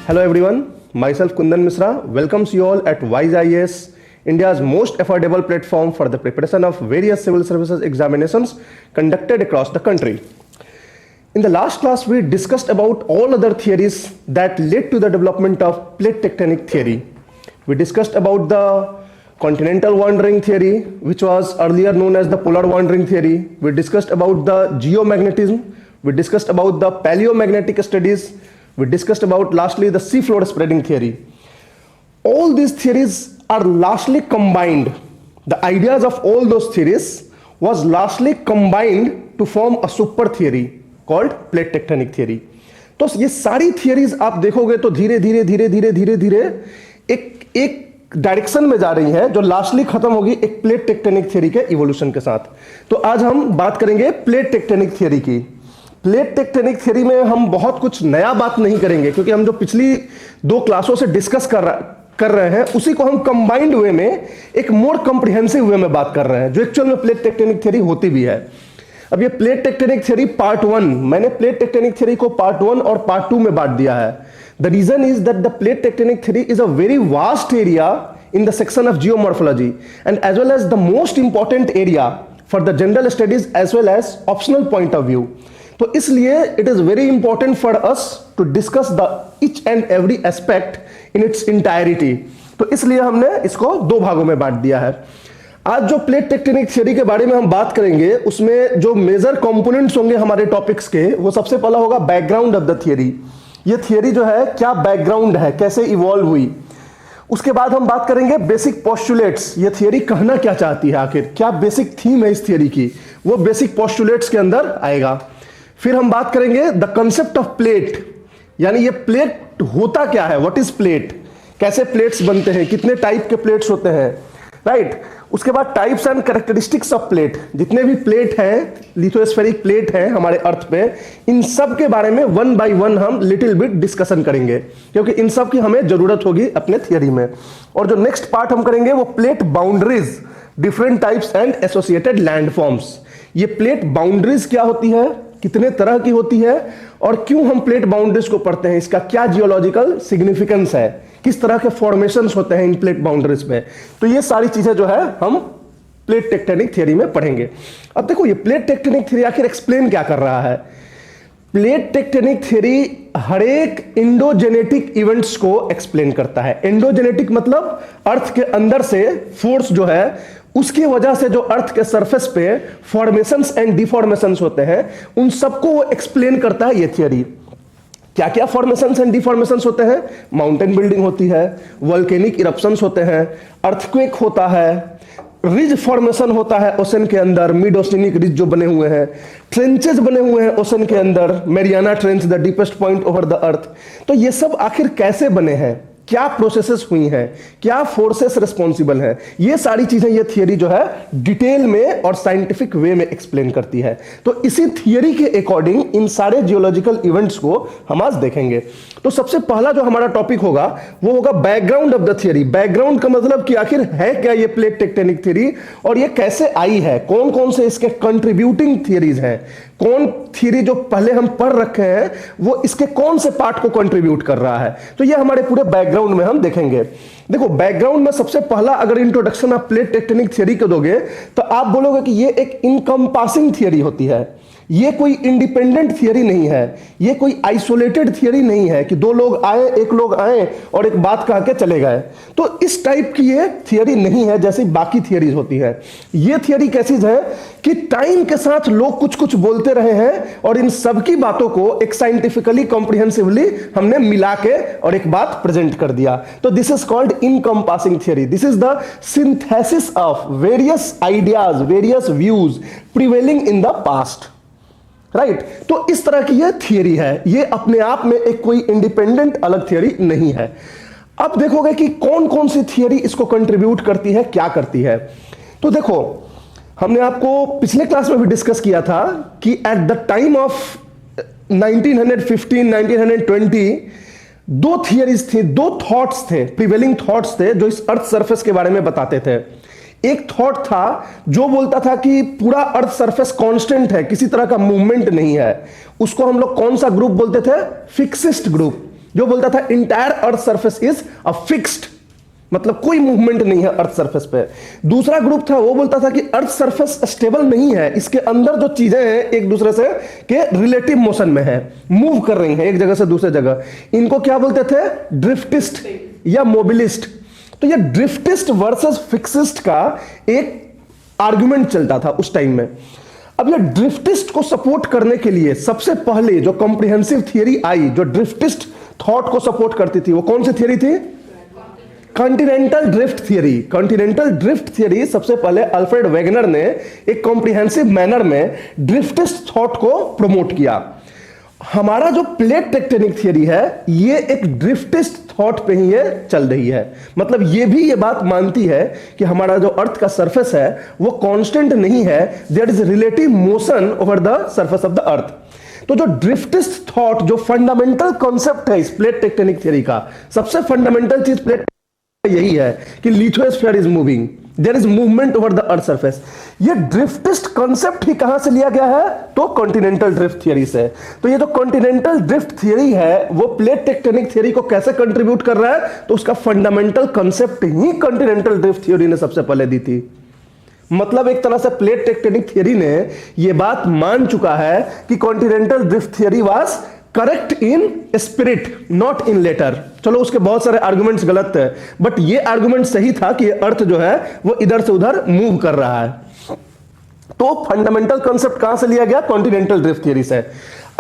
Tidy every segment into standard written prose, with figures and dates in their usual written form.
Hello everyone, myself Kundan Misra welcomes you all at Wise IAS, India's most affordable platform for the preparation of various civil services examinations conducted across the country. In the last class, we discussed about all other theories that led to the development of plate tectonic theory. We discussed about the continental wandering theory, which was earlier known as the polar wandering theory. We discussed about the geomagnetism. We discussed about the paleomagnetic studies. We discussed about lastly the seafloor spreading theory. All these theories are lastly combined. The ideas of all those theories was lastly combined to form a super theory called plate tectonic theory. तो ये सारी theories आप देखोगे तो धीरे धीरे धीरे धीरे धीरे धीरे एक डायरेक्शन में जा रही है जो लास्टली खत्म होगी एक प्लेट टेक्टोनिक थ्योरी के इवोल्यूशन के साथ। तो आज हम बात करेंगे प्लेट टेक्टोनिक थ्योरी की। प्लेट टेक्टोनिक थ्योरी में हम बहुत कुछ नया बात नहीं करेंगे क्योंकि हम जो पिछली दो क्लासों से डिस्कस कर रहे हैं उसी को हम कंबाइंड वे में एक मोर कॉम्प्रिहेंसिव वे में बात कर रहे हैं जो एक्चुअल में प्लेट टेक्टोनिक थ्योरी होती भी है। अब ये प्लेट टेक्टोनिक थ्योरी पार्ट 1, मैंने प्लेट टेक्टोनिक थ्योरी को पार्ट 1 और पार्ट 2 में बांट दिया है। The reason is that the plate tectonic theory is a very vast area in the section of geomorphology and as well as the most important area for the general studies as well as optional point of view. तो इसलिए it is very important for us to discuss the each and every aspect in its entirety. तो इसलिए हमने इसको दो भागों में बांट दिया है। आज जो प्लेट टेक्टोनिक थ्योरी के बारे में हम बात करेंगे उसमें जो मेजर कंपोनेंट्स होंगे हमारे टॉपिक्स के, वो सबसे पहला होगा बैकग्राउंड ऑफ द थ्योरी। ये थ्योरी जो है क्या बैकग्राउंड है, कैसे इवॉल्व हुई। उसके बाद हम बात करेंगे बेसिक पोस्टुलेट्स, ये थियरी कहना क्या चाहती है, आखिर क्या बेसिक थीम है इस थियरी की, वो बेसिक पोस्टुलेट्स के अंदर आएगा। फिर हम बात करेंगे द कंसेप्ट ऑफ प्लेट, यानी ये प्लेट होता क्या है, व्हाट इज प्लेट, कैसे प्लेट्स बनते हैं, कितने टाइप के प्लेट्स होते हैं, राइट। उसके बाद types and characteristics of plate, जितने भी प्लेट हैं, लिथोस्फेरिक प्लेट हैं हमारे अर्थ पे, इन सब के बारे में वन बाय वन हम लिटिल बिट डिस्कशन करेंगे क्योंकि इन सब की हमें जरूरत होगी अपने थियरी में। और जो नेक्स्ट पार्ट हम करेंगे वो plate boundaries, different types and associated landforms. ये प्लेट बाउंड्रीज क्या होती है, कितने तरह की होती है और क्यों हम प्लेट बाउंड्रीज को पढ़ते हैं, इसका क्या जियोलॉजिकल सिग्निफिकेंस है, किस तरह के फॉर्मेशंस होते हैं इन प्लेट बाउंड्रीज में। तो ये सारी चीजें जो है हम प्लेट टेक्टोनिक थ्योरी में पढ़ेंगे। अब देखो ये प्लेट टेक्टोनिक थ्योरी आखिर एक्सप्लेन क्या कर रहा है। प्लेट टेक्टोनिक थ्योरी हर एक इंडोजेनेटिक इवेंट्स को एक्सप्लेन करता है। इंडोजेनेटिक मतलब अर्थ के अंदर से फोर्स जो है उसकी वजह से जो अर्थ के सरफेस पे फॉर्मेशंस एंड डिफॉर्मेशंस होते हैं उन सबको वो एक्सप्लेन करता है ये थ्योरी। क्या क्या फॉर्मेशंस एंड डिफॉर्मेशंस होते हैं, माउंटेन बिल्डिंग होती है, वोल्केनिक इरप्शंस होते हैं, अर्थक्वेक होता है, रिज फॉर्मेशन होता है ओशन के अंदर, मिड ओशनिक रिज जो बने हुए हैं, ट्रेंचेस बने हुए हैं ओशन के अंदर, Mariana trench the deepest point over the earth. तो ये सब आखिर कैसे बने हैं, क्या प्रोसेसेस हुई हैं, क्या फोर्सेस रिस्पॉन्सिबल हैं, ये सारी चीजें ये थियरी जो है डिटेल में और साइंटिफिक वे में एक्सप्लेन करती है। तो इसी थियरी के अकॉर्डिंग इन सारे जियोलॉजिकल इवेंट्स को हम आज देखेंगे। तो सबसे पहला जो हमारा टॉपिक होगा वो होगा background of the theory. Background का मतलब कि आखिर है क्या ये प्लेट टेक्टोनिक थ्योरी और ये कैसे आई है, कौन कौन से इसके कंट्रीब्यूटिंग थियरीज हैं, कौन थ्योरी जो पहले हम पढ़ रखे हैं वो इसके कौन से पार्ट को कंट्रीब्यूट कर रहा है। तो ये हमारे पूरे बैकग्राउंड में हम देखेंगे। देखो बैकग्राउंड में सबसे पहला अगर इंट्रोडक्शन आप प्लेट टेक्टोनिक थ्योरी को दोगे तो आप बोलोगे कि ये एक इनकम्पासिंग थ्योरी होती है, ये कोई इंडिपेंडेंट थियरी नहीं है, ये कोई आइसोलेटेड थियरी नहीं है कि दो लोग आए, एक लोग आए और एक बात कह के चले गए। तो इस टाइप की ये थियरी नहीं है जैसे बाकी थियरीज होती है। ये थियरी कैसी है कि टाइम के साथ लोग कुछ कुछ बोलते रहे हैं और इन सब की बातों को एक साइंटिफिकली कॉम्प्रिहेंसिवली हमने मिला के और एक बात प्रेजेंट कर दिया। तो this is called encompassing theory. This is the synthesis of various ideas, various views prevailing in the past, right. तो इस तरह की यह थियरी है, ये अपने आप में एक कोई इंडिपेंडेंट अलग थियरी नहीं है। अब देखोगे कि कौन कौन सी थियरी इसको कंट्रीब्यूट करती है, क्या करती है। तो देखो हमने आपको पिछले क्लास में भी डिस्कस किया था कि एट द टाइम ऑफ 1915 1920 दो थियरीज थी, दो थॉट्स थे, प्रिवेलिंग थॉट्स थे जो इस अर्थ सरफेस के बारे में बताते थे। एक थॉट था जो बोलता था कि पूरा अर्थ सरफेस कांस्टेंट है, किसी तरह का मूवमेंट नहीं है। उसको हम लोग कौन सा ग्रुप बोलते थे, फिक्सिस्ट ग्रुप। जो बोलता था entire earth surface is a fixed, मतलब कोई मूवमेंट नहीं है अर्थ सरफेस पे। दूसरा ग्रुप था वो बोलता था कि अर्थ सरफेस स्टेबल नहीं है, इसके अंदर जो चीजें हैं एक दूसरे से के रिलेटिव मोशन में है, मूव कर रही हैं एक जगह से दूसरे जगह। इनको क्या बोलते थे? ड्रिफ्टिस्ट या मोबिलिस्ट। तो ये ड्रिफ्टिस्ट वर्सेस फिक्सिस्ट का एक आर्गुमेंट चलता था उस टाइम में। अब ये ड्रिफ्टिस्ट को सपोर्ट करने के लिए सबसे पहले जो कॉम्प्रिहेंसिव थियरी आई जो ड्रिफ्टिस्ट थॉट को सपोर्ट करती थी, वो कौन सी थियरी थी? Continental drift theory. Continental drift theory सबसे पहले अल्फ्रेड वेगनर ने एक कॉम्प्रिहेंसिव मैनर में ड्रिफ्टिस्ट थॉट को प्रमोट किया। हमारा जो प्लेट टेक्टोनिक थियरी है ये एक ड्रिफ्टिस्ट थॉट पे ही ये चल रही है। मतलब ये भी ये बात मानती है कि हमारा जो अर्थ का सरफेस है वो कांस्टेंट नहीं है, there is relative motion over the surface of the earth. तो जो ड्रिफ्टिस्ट थॉट जो फंडामेंटल कॉन्सेप्ट है इस प्लेट टेक्टोनिक थियरी का, सबसे फंडामेंटल चीज प्लेट यही है कि lithosphere is moving, there is movement over the earth surface. ये ड्रिफ्टिस्ट कॉन्सेप्ट ही कहां से लिया गया है? तो कॉन्टिनेंटल ड्रिफ्ट थियरी से। तो ये जो कॉन्टिनेंटल ड्रिफ्ट थियरी है वो प्लेट टेक्टोनिक थियरी को कैसे कंट्रीब्यूट कर रहा है? तो उसका फंडामेंटल कॉन्सेप्ट ही कॉन्टिनेंटल ड्रिफ्ट थियरी ने सबसे पहले दी थी। मतलब एक तरह से प्लेट टेक्टोनिक थियरी ने यह बात मान चुका है कि continental drift theory was correct in spirit not in letter. चलो उसके बहुत सारे आर्गुमेंट्स गलत है, बट ये आर्गुमेंट सही था कि अर्थ जो है वो इधर से उधर मूव कर रहा है। तो फंडामेंटल कॉन्सेप्ट कहां से लिया गया? कॉन्टिनेंटल ड्रिफ्ट थियरी से।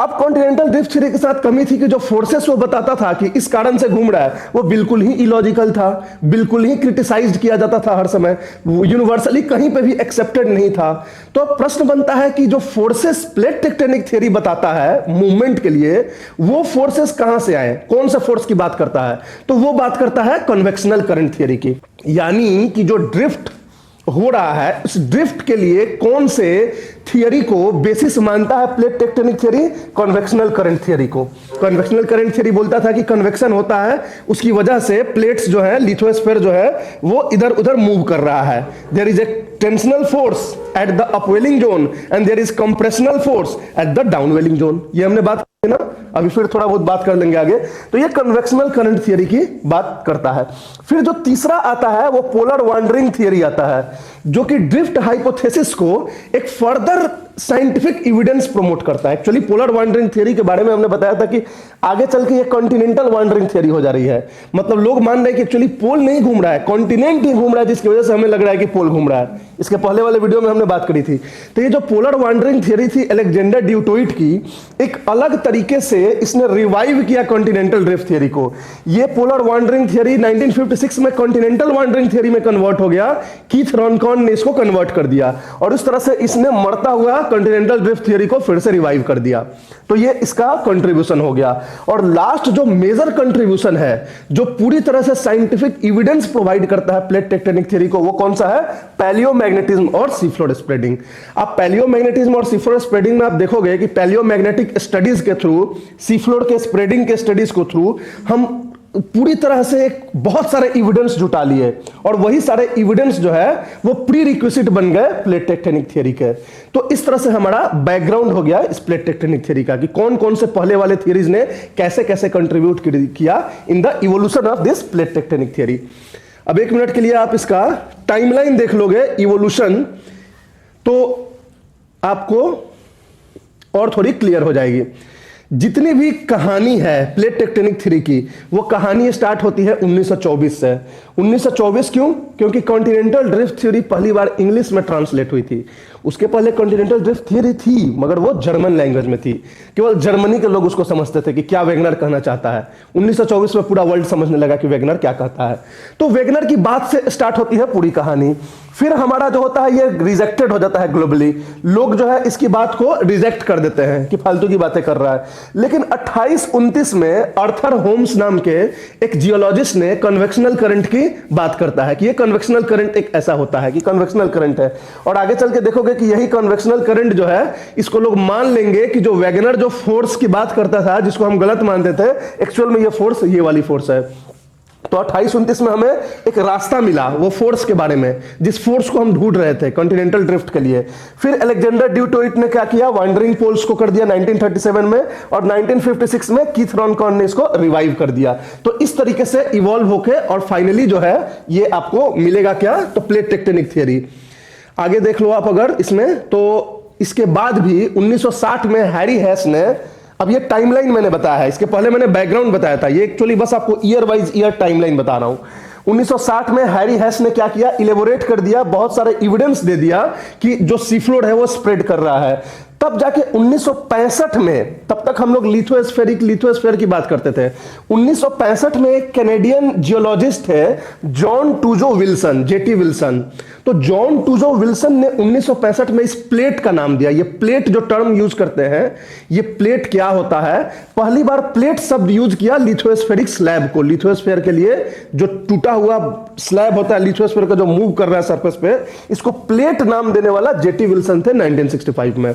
अब कॉन्टिनेंटल ड्रिफ्ट थियरी के साथ कमी थी कि जो फोर्सेस वो बताता था कि इस कारण से घूम रहा है वो बिल्कुल ही इलॉजिकल था, बिल्कुल ही क्रिटिसाइज्ड किया जाता था हर समय, यूनिवर्सली कहीं पे भी एक्सेप्टेड नहीं था। तो प्रश्न बनता है कि जो फोर्सेस प्लेट टेक्टोनिक थियरी बताता है मूवमेंट के लिए, वो फोर्सेस कहां से आए? कौन सा फोर्स की बात करता है? तो वो बात करता है कन्वेक्शनल करंट थियरी की। यानी कि जो ड्रिफ्ट हो रहा है उस ड्रिफ्ट के लिए कौन से थियरी को बेसिस मानता है plate tectonic theory? Convectional current theory को। कन्वेक्शनल करंट थियरी बोलता था कि कन्वेक्शन होता है, उसकी वजह से प्लेट्स जो है, लिथोस्फीयर जो है वो इधर उधर मूव कर रहा है। There is a tensional force at the upwelling zone and there is compressional force at the downwelling zone. ये हमने बात की ना, अभी फिर थोड़ा बहुत बात कर लेंगे आगे। तो ये कन्वेक्शनल करंट थियरी की बात करता है। फिर जो तीसरा आता है वो पोलर वांडरिंग थियरी आता है, जो कि ड्रिफ्ट हाइपोथेसिस को एक फर्दर साइंटिफिक एविडेंस प्रमोट करता है। एक्चुअली पोलर वांडरिंग थियरी के बारे में हमने बताया था कि आगे चल के ये कॉन्टिनेंटल वांडरिंग थियरी हो जा रही है। मतलब लोग मान रहे हैं कि एक्चुअली पोल नहीं घूम रहा है, कॉन्टिनेंट ही घूम रहा है, जिसकी वजह से हमें लग रहा है कि पोल घूम रहा है। इसके पहले वाले वीडियो में हमने बात करी थी। तो ये जो पोलर वांडरिंग थियरी थी अलेक्जेंडर ड्यूटोइट की, एक अलग तरीके से इसने रिवाइव किया कॉन्टिनेंटल ड्रिफ्ट थियरी को। ये पोलर वांडरिंग थियरी 1956 में कॉन्टिनेंटल वांडरिंग थियरी में कन्वर्ट हो गया। कीथ रॉनकॉन ने इसको कन्वर्ट कर दिया और इस तरह से इसने मरता हुआ कॉन्टिनेंटल ड्रिफ्ट थियरी को फिर से रिवाइव कर दिया। तो ये इसका कंट्रीब्यूशन हो गया। और लास्ट जो मेजर कंट्रीब्यूशन है, जो पूरी तरह से साइंटिफिक एविडेंस प्रोवाइड करता है प्लेट टेक्टोनिक थियरी को, वो कौन सा है? पैलियोमैग्नेटिज्म और सीफ्लोर स्प्रेडिंग। आप पैलियोमैग्नेटिज्म और सीफ्लोर स्प्रेडिंग में आप देखोगे कि पैलियोमैग्नेटिक स्टडीज के थ्रू, सीफ्लोर के स्प्रेडिंग के स्टडीज को थ्रू हम पूरी तरह से एक बहुत सारे एविडेंस जुटा लिए और वही सारे एविडेंस जो है वो प्री रिक्विजिट बन गए प्लेट टेक्टोनिक थियरी के। तो इस तरह से हमारा बैकग्राउंड हो गया इस प्लेट टेक्टोनिक थियरी का कि कौन कौन से पहले वाले थियरीज ने कैसे कैसे कंट्रीब्यूट किया in the evolution of this plate tectonic theory. अब एक मिनट के लिए आप इसका टाइमलाइन देख लोगे इवोल्यूशन, तो आपको और थोड़ी क्लियर हो जाएगी। जितनी भी कहानी है प्लेट टेक्टोनिक थ्योरी की, वो कहानी स्टार्ट होती है 1924 से। 1924 क्यों? क्योंकि कॉन्टिनेंटल ड्रिफ्ट थ्योरी पहली बार इंग्लिश में ट्रांसलेट हुई थी। उसके पहले कॉन्टिनेंटल ड्रिफ्ट थ्योरी थी मगर वो जर्मन लैंग्वेज में थी, केवल जर्मनी के लोग उसको समझते थे कि क्या वेगनर कहना चाहता है। 1924 में पूरा वर्ल्ड समझने लगा कि वेगनर क्या कहता है। तो वेगनर की बात से स्टार्ट होती है पूरी कहानी। फिर हमारा जो होता है ये रिजेक्टेड हो जाता है ग्लोबली, लोग जो है इसकी बात को रिजेक्ट कर देते हैं कि फालतू की बातें कर रहा है। लेकिन 2829 में अर्थर होम्स नाम के एक जियोलॉजिस्ट ने कन्वेक्शनल करंट की बात करता है कि ये कन्वेक्शनल करंट एक ऐसा होता है कि कन्वेक्शनल करंट है। और आगे चल के देखोगे कि यही कन्वेक्शनल करंट जो है इसको लोग मान लेंगे कि जो वेगनर जो फोर्स की बात करता था, जिसको हम गलत मानते थे, एक्चुअल में ये फोर्स ये वाली फोर्स है। तो 2829 में हमें एक रास्ता मिला वो फोर्स के बारे में, जिस फोर्स को हम ढूंढ रहे थे कॉन्टिनेंटल ड्रिफ्ट के लिए। फिर अलेक्जेंडर ड्यूटोइट ने क्या किया, वांडरिंग पोल्स को कर दिया 1937 में, और 1956 में कीथ रॉनकॉर्न ने इसको रिवाइव कर दिया। तो इस तरीके से इवॉल्व होके और फाइनली जो है ये आपको मिलेगा क्या, तो प्लेट टेक्टोनिक थियरी। आगे देख लो आप अगर इसमें, तो इसके बाद भी 1960 में हैरी हेस ने, अब ये टाइमलाइन मैंने बताया है, इसके पहले मैंने बैकग्राउंड बताया था, ये एक्चुअली बस आपको ईयर वाइज ईयर टाइमलाइन बता रहा हूं। 1960 में हैरी हेस ने क्या किया, इलेबोरेट कर दिया, बहुत सारे एविडेंस दे दिया कि जो सीफ्लोड है वो स्प्रेड कर रहा है। तब जाके 1965 में, तब तक हम लोग लिथोस्फेयर की बात करते थे। 1965 में एक कैनेडियन जियोलॉजिस्ट है जॉन टूजो विल्सन, जेटी विल्सन। तो जॉन टूजो विल्सन ने 1965 में इस प्लेट का नाम दिया। ये प्लेट जो टर्म यूज करते हैं, ये प्लेट क्या होता है, पहली बार प्लेट शब्द यूज किया लिथोस्फेरिक स्लैब को, लिथोस्फेयर के लिए जो टूटा हुआ स्लैब होता है लिथोस्फेयर का जो मूव कर रहा है सरफेस पे, इसको प्लेट नाम देने वाला जेटी विल्सन थे 1965 में।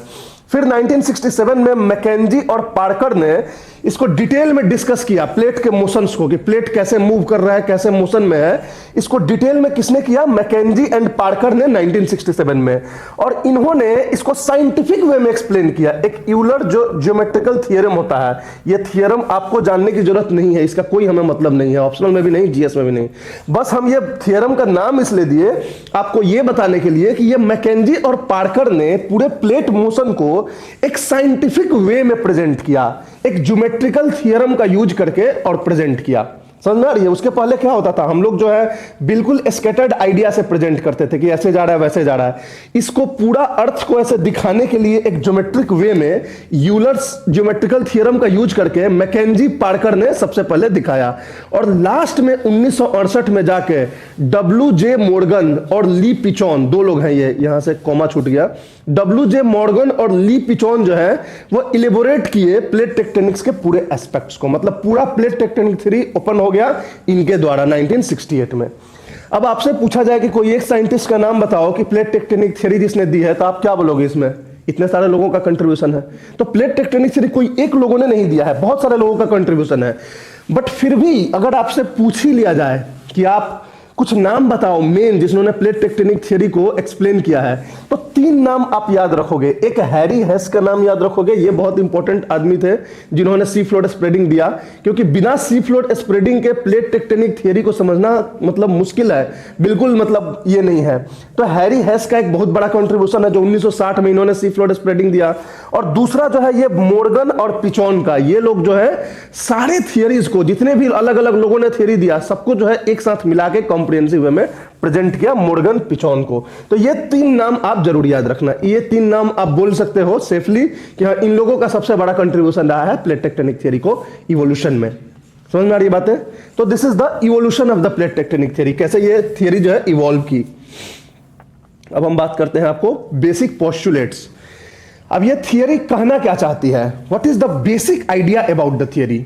फिर 1967 में मैकेंजी और पार्कर ने इसको डिटेल में डिस्कस किया, प्लेट के मोशंस को, कि प्लेट कैसे मूव कर रहा है, कैसे मोशन में है। इसको डिटेल में किसने किया, मैकेंजी एंड पार्कर ने 1967 में। और इन्होंने इसको साइंटिफिक वे में एक्सप्लेन किया। एक यूलर जो ज्योमेट्रिकल थियरम होता है, यह थियरम आपको जानने की जरूरत नहीं है, इसका कोई हमें मतलब नहीं है, ऑप्शनल में भी नहीं, जीएस में भी नहीं। बस हम ये थियरम का नाम इसलिए दिए आपको ये बताने के लिए कि ये मैकेंजी और पार्कर ने पूरे प्लेट मोशन को एक साइंटिफिक वे में प्रेजेंट किया, एक ज्योमेट्रिकल थियरम का यूज करके और प्रेजेंट किया। समझ में आ रही है? उसके पहले क्या होता था, हम लोग जो है बिल्कुल स्कैटर्ड आइडिया से प्रेजेंट करते थे कि ऐसे जा रहा है वैसे जा रहा है। इसको पूरा अर्थ को ऐसे दिखाने के लिए एक ज्योमेट्रिक वे में यूलर्स ज्योमेट्रिकल थियरम का यूज करके मैकेंजी पार्कर ने सबसे पहले दिखाया। और लास्ट में 1968 में जाके WJ मॉर्गन और ली पिचॉन, दो लोग हैं, ये यहां से कॉमा छूट गया, WJ मॉर्गन और ली पिचॉन जो है वो इलेबोरेट किए प्लेट टेक्टोनिक्स के पूरे एस्पेक्ट्स को। मतलब पूरा प्लेट टेक्टोनिक थ्योरी ओपन हो गया इनके द्वारा 1968 में। अब आपसे पूछा जाए कि कोई एक साइंटिस्ट का नाम बताओ कि प्लेट टेक्टोनिक थ्योरी जिसने दी है, तो आप क्या बोलोगे? इसमें इतने सारे लोगों का कंट्रीब्यूशन है। तो प्लेट टेक्टोनिक थ्योरी कोई एक लोगों ने नहीं दिया है, बहुत सारे लोगों का कंट्रीब्यूशन है। बट फिर भी अगर आपसे पूछ ही लिया जाए कि आप कुछ नाम बताओ मेन जिन्होंने प्लेट टेक्टोनिक थ्योरी को एक्सप्लेन किया है, तो 3 नाम आप याद रखोगे। एक हैरी हेस का नाम याद रखोगे, ये बहुत इंपॉर्टेंट आदमी थे जिन्होंने सी फ्लोड स्प्रेडिंग दिया, क्योंकि बिना सी फ्लोड स्प्रेडिंग के प्लेट टेक्टोनिक थ्योरी को समझना मतलब मुश्किल है, बिल्कुल मतलब ये नहीं है। तो हैरी हेस का एक बहुत बड़ा कंट्रीब्यूशन है जो 1960 में इन्होंने सी फ्लोड स्प्रेडिंग दिया। और दूसरा जो है ये मॉर्गन और पिचॉन का, ये लोग जो है सारे थियरीज को, जितने भी अलग अलग लोगों ने थियरी दिया, सबको जो है एक साथ मिला के कॉम्प्रिहेंसिव वे में प्रेजेंट किया मॉर्गन पिचॉन को। तो ये 3 नाम आप जरूर याद रखना। ये 3 नाम आप बोल सकते हो सेफली कि हाँ, इन लोगों का सबसे बड़ा कंट्रीब्यूशन रहा है प्लेट टेक्टोनिक थ्योरी को इवोल्यूशन में। समझ में आ रही बात है? तो this is the evolution of the plate tectonic theory, कैसे ये थ्योरी जो है इवॉल्व की। अब हम बात करते हैं आपको बेसिक पोस्टुलेट्स। अब ये थियरी कहना क्या चाहती है, what is the basic idea about the theory.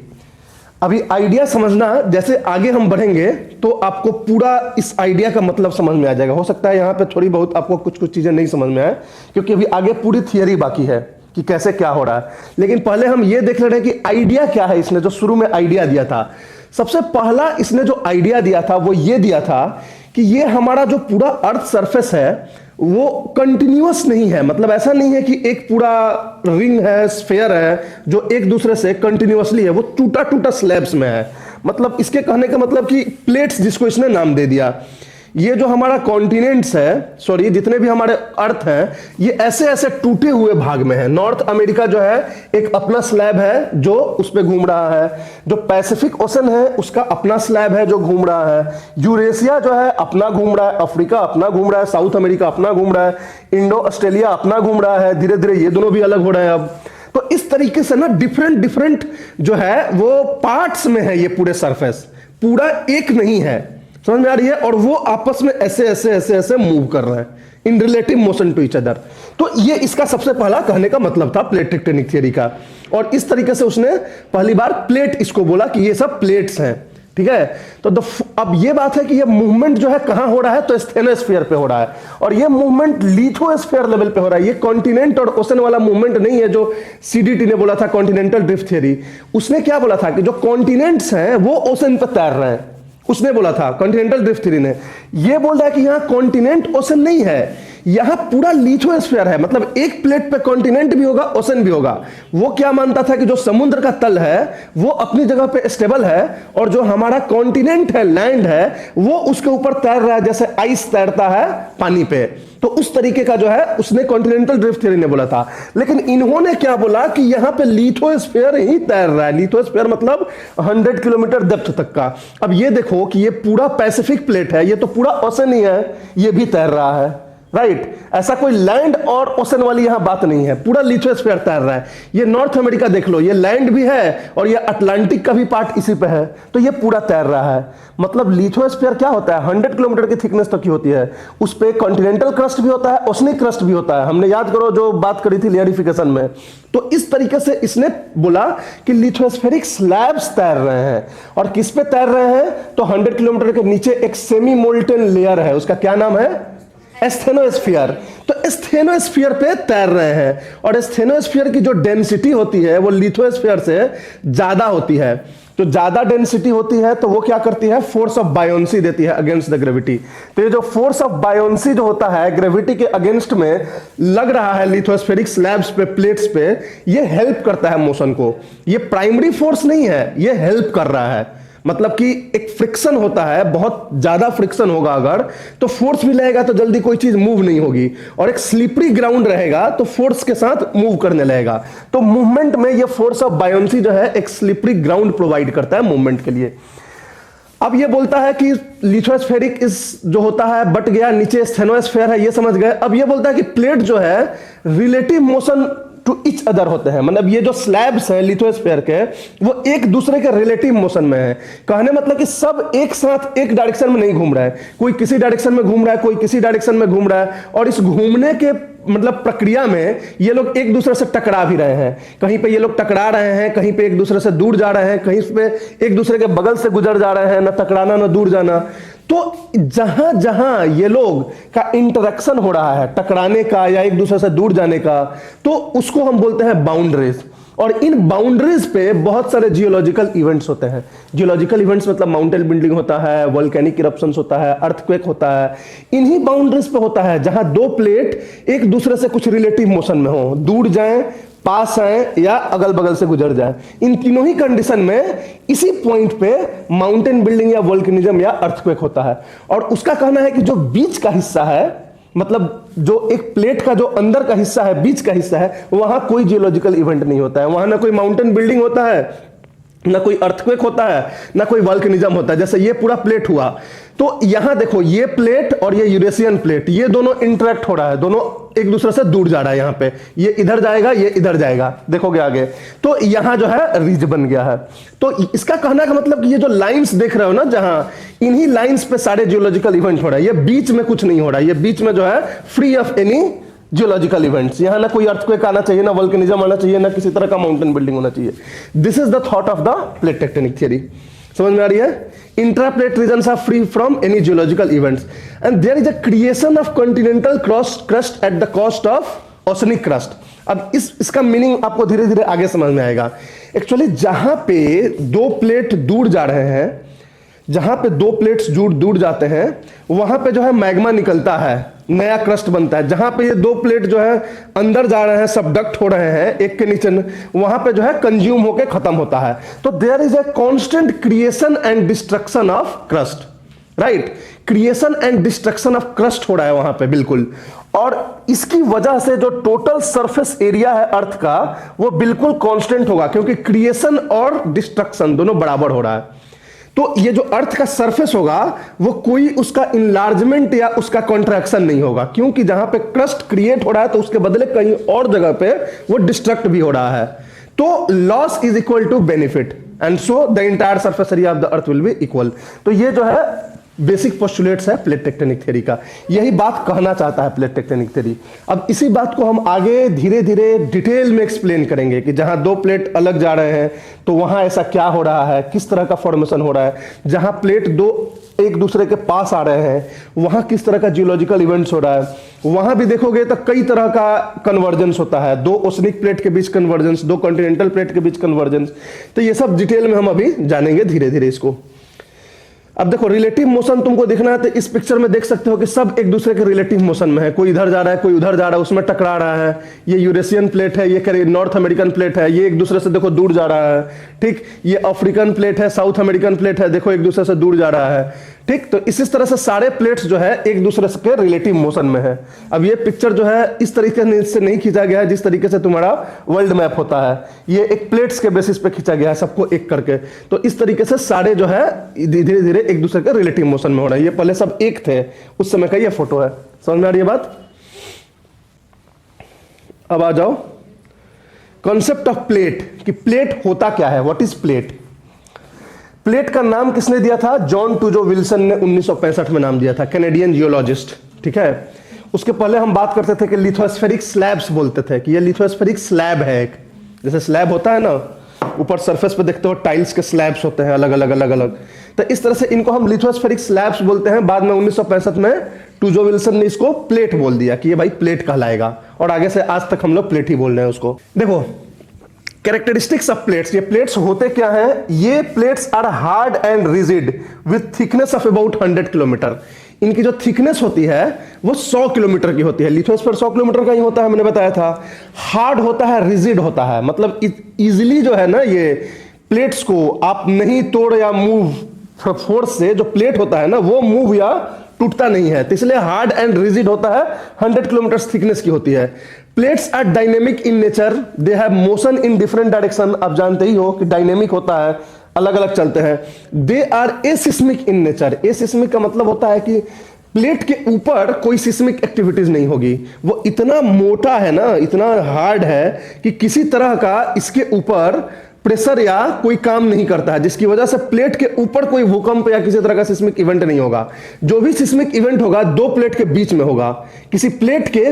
अभी आइडिया समझना, जैसे आगे हम बढ़ेंगे तो आपको पूरा इस आइडिया का मतलब समझ में आ जाएगा। हो सकता है यहां पे थोड़ी बहुत आपको कुछ कुछ चीजें नहीं समझ में आए, क्योंकि अभी आगे पूरी थियरी बाकी है कि कैसे क्या हो रहा है। लेकिन पहले हम ये देख ले रहे हैं कि आइडिया क्या है। इसने जो शुरू में आइडिया दिया था, सबसे पहला इसने जो आइडिया दिया था वो ये दिया था कि ये हमारा जो पूरा अर्थ सरफेस है वो कंटिन्यूअस नहीं है। मतलब ऐसा नहीं है कि एक पूरा रिंग है, स्फेयर है जो एक दूसरे से कंटिन्यूअसली है, वो टूटा टूटा स्लैब्स में है। मतलब इसके कहने का मतलब कि प्लेट्स, जिसको इसने नाम दे दिया, ये जो हमारा कॉन्टिनेंट्स है, सॉरी जितने भी हमारे अर्थ हैं, ये ऐसे ऐसे टूटे हुए भाग में है। नॉर्थ अमेरिका जो है एक अपना स्लैब है जो उस पे घूम रहा है, जो पैसिफिक ओशन है उसका अपना स्लैब है जो घूम रहा है, यूरेशिया जो है अपना घूम रहा है, अफ्रीका अपना घूम रहा है, साउथ अमेरिका अपना घूम रहा है, इंडो ऑस्ट्रेलिया अपना घूम रहा है। धीरे धीरे ये दोनों भी अलग हो रहे हैं अब। तो इस तरीके से ना डिफरेंट जो है वो पार्ट्स में है, ये पूरे सरफेस पूरा एक नहीं है। समझ में आ रही है? और वो आपस में ऐसे ऐसे ऐसे ऐसे मूव कर रहे हैं in relative motion to each other. तो ये इसका सबसे पहला कहने का मतलब था प्लेट टेक्टोनिक थ्योरी का। और इस तरीके से उसने पहली बार प्लेट इसको बोला कि ये सब प्लेट्स हैं। ठीक है? तो अब ये बात है कि ये मूवमेंट जो है कहां हो रहा है, तो स्टेनोस्फीयर पे हो रहा है। और ये मूवमेंट लिथोस्फीयर लेवल पे हो रहा है। ये कॉन्टिनेंट और ओशन वाला मूवमेंट नहीं है जो सीडीटी ने बोला था, कॉन्टिनेंटल ड्रिफ्ट थ्योरी। उसने क्या बोला था कि जो कॉन्टिनेंट्स हैं वो ओशन पे तैर रहे हैं, उसने बोला था, कॉन्टिनेंटल ड्रिफ्ट थ्योरी ने। ये बोल रहा है कि यहां कॉन्टिनेंट ओशन नहीं है, यहां पूरा लिथोस्फीयर है, मतलब एक प्लेट पे कॉन्टिनेंट भी होगा, ओशन भी होगा। वो क्या मानता था कि जो समुद्र का तल है वो अपनी जगह पे स्टेबल है, और जो हमारा कॉन्टिनेंट है, लैंड है, वो उसके ऊपर तैर रहा है, जैसे आइस तैरता है पानी पे। तो उस तरीके का जो है उसने कॉन्टिनेंटल ड्रिफ्ट थ्योरी ने बोला था। लेकिन इन्होंने क्या बोला कि यहां पे लिथोस्फीयर ही तैर रहा है। लिथोस्फीयर मतलब 100 किलोमीटर डेप्थ तक का। अब ये देखो कि ये पूरा पैसिफिक प्लेट है, ये तो पूरा ओशन ही है, ये भी तैर रहा है, राइट। ऐसा कोई लैंड और ओशन वाली यहां बात नहीं है, पूरा लिथोस्फीयर तैर रहा है। ये नॉर्थ अमेरिका देख लो, ये लैंड भी है और ये अटलांटिक का भी पार्ट इसी पे है, तो ये पूरा तैर रहा है। मतलब लिथोस्फीयर क्या होता है, 100 किलोमीटर की थिकनेस तक की होती है। उस पे कॉन्टिनेंटल क्रस्ट भी होता है, ओशनिक क्रस्ट भी होता है। हमने याद करो जो बात करी थी लेयरिफिकेशन में। तो इस तरीके से इसने बोला कि लिथोस्फेरिक स्लैब्स तैर रहे हैं। और किस पे तैर रहे हैं, तो 100 किलोमीटर के नीचे एक सेमी मोल्टन लेयर है, उसका क्या नाम है, एस्थेनोस्फीयर। तो एस्थेनोस्फीयर पे तैर रहे हैं, और एस्थेनोस्फीयर की जो डेंसिटी होती है वो लिथोस्फीयर से ज्यादा होती है। तो ज्यादा डेंसिटी होती है तो वो क्या करती है, फोर्स ऑफ बायोंसी देती है अगेंस्ट द ग्रेविटी। तो ये जो फोर्स ऑफ बायोंसी जो होता है ग्रेविटी के अगेंस्ट में लग रहा है लिथोस्फेरिक स्लैब्स पे, प्लेट्स पे, ये हेल्प करता है मोशन को। ये प्राइमरी फोर्स नहीं है, ये हेल्प कर रहा है। मतलब कि एक फ्रिक्शन होता है, बहुत ज्यादा फ्रिक्शन होगा अगर, तो फोर्स भी लगेगा तो जल्दी कोई चीज मूव नहीं होगी, और एक स्लिपरी ग्राउंड रहेगा तो फोर्स के साथ मूव करने लगेगा। तो मूवमेंट में ये फोर्स ऑफ बायोंसी जो है एक स्लिपरी ग्राउंड प्रोवाइड करता है मूवमेंट के लिए। अब ये बोलता है कि लिथोस्फेरिक इस जो होता है बट गया, नीचे स्टेनोस्फेयर है, ये समझ गए। अब ये बोलता है कि प्लेट जो है relative motion to each other होते हैं, मतलब ये जो स्लैब्स हैं लिथोस्फीयर के वो एक दूसरे के रिलेटिव मोशन में है। कहने मतलब कि सब एक साथ एक डायरेक्शन में नहीं घूम रहा है, कोई किसी डायरेक्शन में घूम रहा है, कोई किसी डायरेक्शन में घूम रहा है, और इस घूमने के मतलब प्रक्रिया में ये लोग एक दूसरे से टकरा भी रहे हैं। कहीं पे ये लोग टकरा रहे हैं, कहीं पे एक दूसरे से दूर जा रहे हैं, कहीं पे एक दूसरे के बगल से गुजर जा रहे हैं, ना टकराना ना दूर जाना। तो जहां जहां ये लोग का इंटरेक्शन हो रहा है, टकराने का या एक दूसरे से दूर जाने का, तो उसको हम बोलते हैं बाउंड्रीज। और इन बाउंड्रीज पे बहुत सारे जियोलॉजिकल इवेंट्स होते हैं। जियोलॉजिकल इवेंट्स मतलब माउंटेन बिल्डिंग होता है, वोल्केनिक इरप्शंस होता है, अर्थक्वेक होता है। इन्हीं बाउंड्रीज पे होता है जहां दो प्लेट एक दूसरे से कुछ रिलेटिव मोशन में हो, दूर जाएं, पास आए या अगल बगल से गुजर जाए। इन तीनों ही कंडीशन में इसी पॉइंट पे माउंटेन बिल्डिंग या वोल्केनिज्म या अर्थक्वेक होता है। और उसका कहना है कि जो बीच का हिस्सा है, मतलब जो एक प्लेट का जो अंदर का हिस्सा है, बीच का हिस्सा है, वहां कोई जियोलॉजिकल इवेंट नहीं होता है। वहां ना कोई माउंटेन बिल्डिंग होता है, ना कोई अर्थक्वेक होता है, ना कोई वोल्केनिज्म होता है। जैसे ये पूरा प्लेट हुआ, तो यहां देखो ये प्लेट और ये यूरेशियन प्लेट, ये दोनों इंटरेक्ट हो रहा है, दोनों एक दूसरे से दूर जा रहा है। यहां पे ये इधर जाएगा, ये इधर जाएगा, देखोगे आगे, तो यहां जो है रिज बन गया है। तो इसका कहना का मतलब कि ये जो लाइंस देख रहे हो ना, जहां इन्हीं लाइंस पे सारे जियोलॉजिकल इवेंट हो रहा है, ये बीच में कुछ नहीं हो रहा है, ये बीच में जो है free of any geological events. यहां ना कोई अर्थक्वेक आना चाहिए, ना वोल्केनिज्म आना चाहिए, ना किसी तरह का माउंटेन बिल्डिंग होना चाहिए। This is the thought of the plate tectonic theory. समझ में आ रही है? Intraplate regions are free from any geological events and there is a creation of continental crust at the cost of oceanic crust. अब इसका meaning आपको धीरे धीरे आगे समझ में आएगा। एक्चुअली जहां पे दो प्लेट दूर जा रहे हैं, जहां पे दो प्लेट्स दूर जाते हैं, वहां पे जो है मैग्मा निकलता है, नया क्रस्ट बनता है। जहां पे ये दो प्लेट जो है अंदर जा रहे हैं, सबडक्ट हो रहे हैं एक के नीचे, वहां पे जो है कंज्यूम होके खत्म होता है। तो there is a constant creation and destruction of crust, right. Creation and destruction of crust हो रहा है वहां पे, बिल्कुल। और इसकी वजह से जो टोटल सरफेस एरिया है अर्थ का, वो बिल्कुल कांस्टेंट होगा, क्योंकि क्रिएशन और डिस्ट्रक्शन दोनों बराबर हो रहा है। तो ये जो अर्थ का सरफेस होगा वो कोई उसका इनलार्जमेंट या उसका कॉन्ट्रैक्शन नहीं होगा, क्योंकि जहां पे क्रस्ट क्रिएट हो रहा है तो उसके बदले कहीं और जगह पे वो डिस्ट्रक्ट भी हो रहा है। तो loss is equal to benefit and so the entire surface area of the earth will be equal. तो ये जो है बेसिक पोस्टुलेट्स है प्लेट टेक्टोनिक थ्योरी का, यही बात कहना चाहता है प्लेट टेक्टोनिक थ्योरी। अब इसी बात को हम आगे धीरे धीरे डिटेल में एक्सप्लेन करेंगे कि जहां दो प्लेट अलग जा रहे हैं तो वहां ऐसा क्या हो रहा है, किस तरह का फॉर्मेशन हो रहा है। जहां प्लेट दो एक दूसरे के पास आ रहे हैं वहां किस तरह का जियोलॉजिकल इवेंट्स हो रहा है। वहां भी देखोगे तो कई तरह का कन्वर्जेंस होता है, दो ओशनिक प्लेट के बीच कन्वर्जेंस, दो कॉन्टिनेंटल प्लेट के बीच कन्वर्जेंस। तो ये सब डिटेल में हम अभी जानेंगे धीरे धीरे इसको। अब देखो रिलेटिव मोशन तुमको देखना है तो इस पिक्चर में देख सकते हो कि सब एक दूसरे के रिलेटिव मोशन में है, कोई इधर जा रहा है कोई उधर जा रहा है, उसमें टकरा रहा है। ये यूरेशियन प्लेट है, ये नॉर्थ अमेरिकन प्लेट है, ये एक दूसरे से देखो दूर जा रहा है, ठीक। ये अफ्रीकन प्लेट है, साउथ अमेरिकन प्लेट है, देखो एक दूसरे से दूर जा रहा है, ठीक। तो इसी तरह से सारे प्लेट्स जो है एक दूसरे के रिलेटिव मोशन में है। अब ये पिक्चर जो है इस तरीके से नहीं खींचा गया है जिस तरीके से तुम्हारा वर्ल्ड मैप होता है, ये एक प्लेट्स के बेसिस पे खींचा गया है सबको एक करके। तो इस तरीके से सारे जो है धीरे धीरे एक दूसरे के रिलेटिव मोशन में हो रहा है। ये पहले सब एक थे, उस समय का ये फोटो है। समझ में आ रही है बात? अब आ जाओ कॉन्सेप्ट ऑफ प्लेट, कि प्लेट होता क्या है, व्हाट इज प्लेट। प्लेट का नाम किसने दिया था? जॉन टूजो विल्सन ने 1965 में नाम दिया था, कैनेडियन जियोलॉजिस्ट, ठीक है। उसके पहले हम बात करते थे कि लिथोस्फेरिक स्लैब्स बोलते थे, कि ये लिथोस्फेरिक स्लैब है एक, जैसे स्लैब होता है ना ऊपर सरफेस पे देखते हो टाइल्स के स्लैब्स होते हैं अलग अलग अलग अलग, तो इस तरह से इनको हम लिथोस्फेरिक स्लैब्स बोलते हैं। बाद में 1965 में टूजो विल्सन ने इसको प्लेट बोल दिया कि ये भाई प्लेट कहलाएगा, और आगे से आज तक हम लोग प्लेट ही बोल रहे हैं उसको। देखो कैरेक्टरिस्टिक्स ऑफ प्लेट्स, ये प्लेट्स होते क्या हैं? ये plates are hard and rigid with thickness of about 100 kilometre. इनकी जो थिकनेस होती है वो 100 किलोमीटर की होती है। लिथोस्फीयर 100 किलोमीटर का ही होता है, मैंने बताया था। हार्ड होता है, रिजिड होता है, मतलब इजीली जो है ना ये प्लेट्स को आप नहीं तोड़ या मूव फोर्स से, जो प्लेट होता है ना वो मूव या टूटता नहीं है, तो इसलिए हार्ड एंड रिजिड होता है, 100 किलोमीटर थिकनेस की होती है। Plates are dynamic in nature, they have motion in different direction. आप जानते ही हो कि डायनेमिक होता है, अलग अलग चलते हैं। They are aseismic in nature, aseismic का मतलब होता है कि प्लेट के ऊपर कोई सिस्मिक एक्टिविटीज नहीं होगी, वो इतना मोटा है ना, इतना हार्ड है कि किसी तरह का इसके ऊपर प्रेशर या कोई काम नहीं करता है, जिसकी वजह से प्लेट के ऊपर कोई भूकंप या किसी तरह का सिस्मिक इवेंट नहीं होगा। जो भी सिस्मिक इवेंट होगा दो प्लेट के बीच में होगा, किसी प्लेट के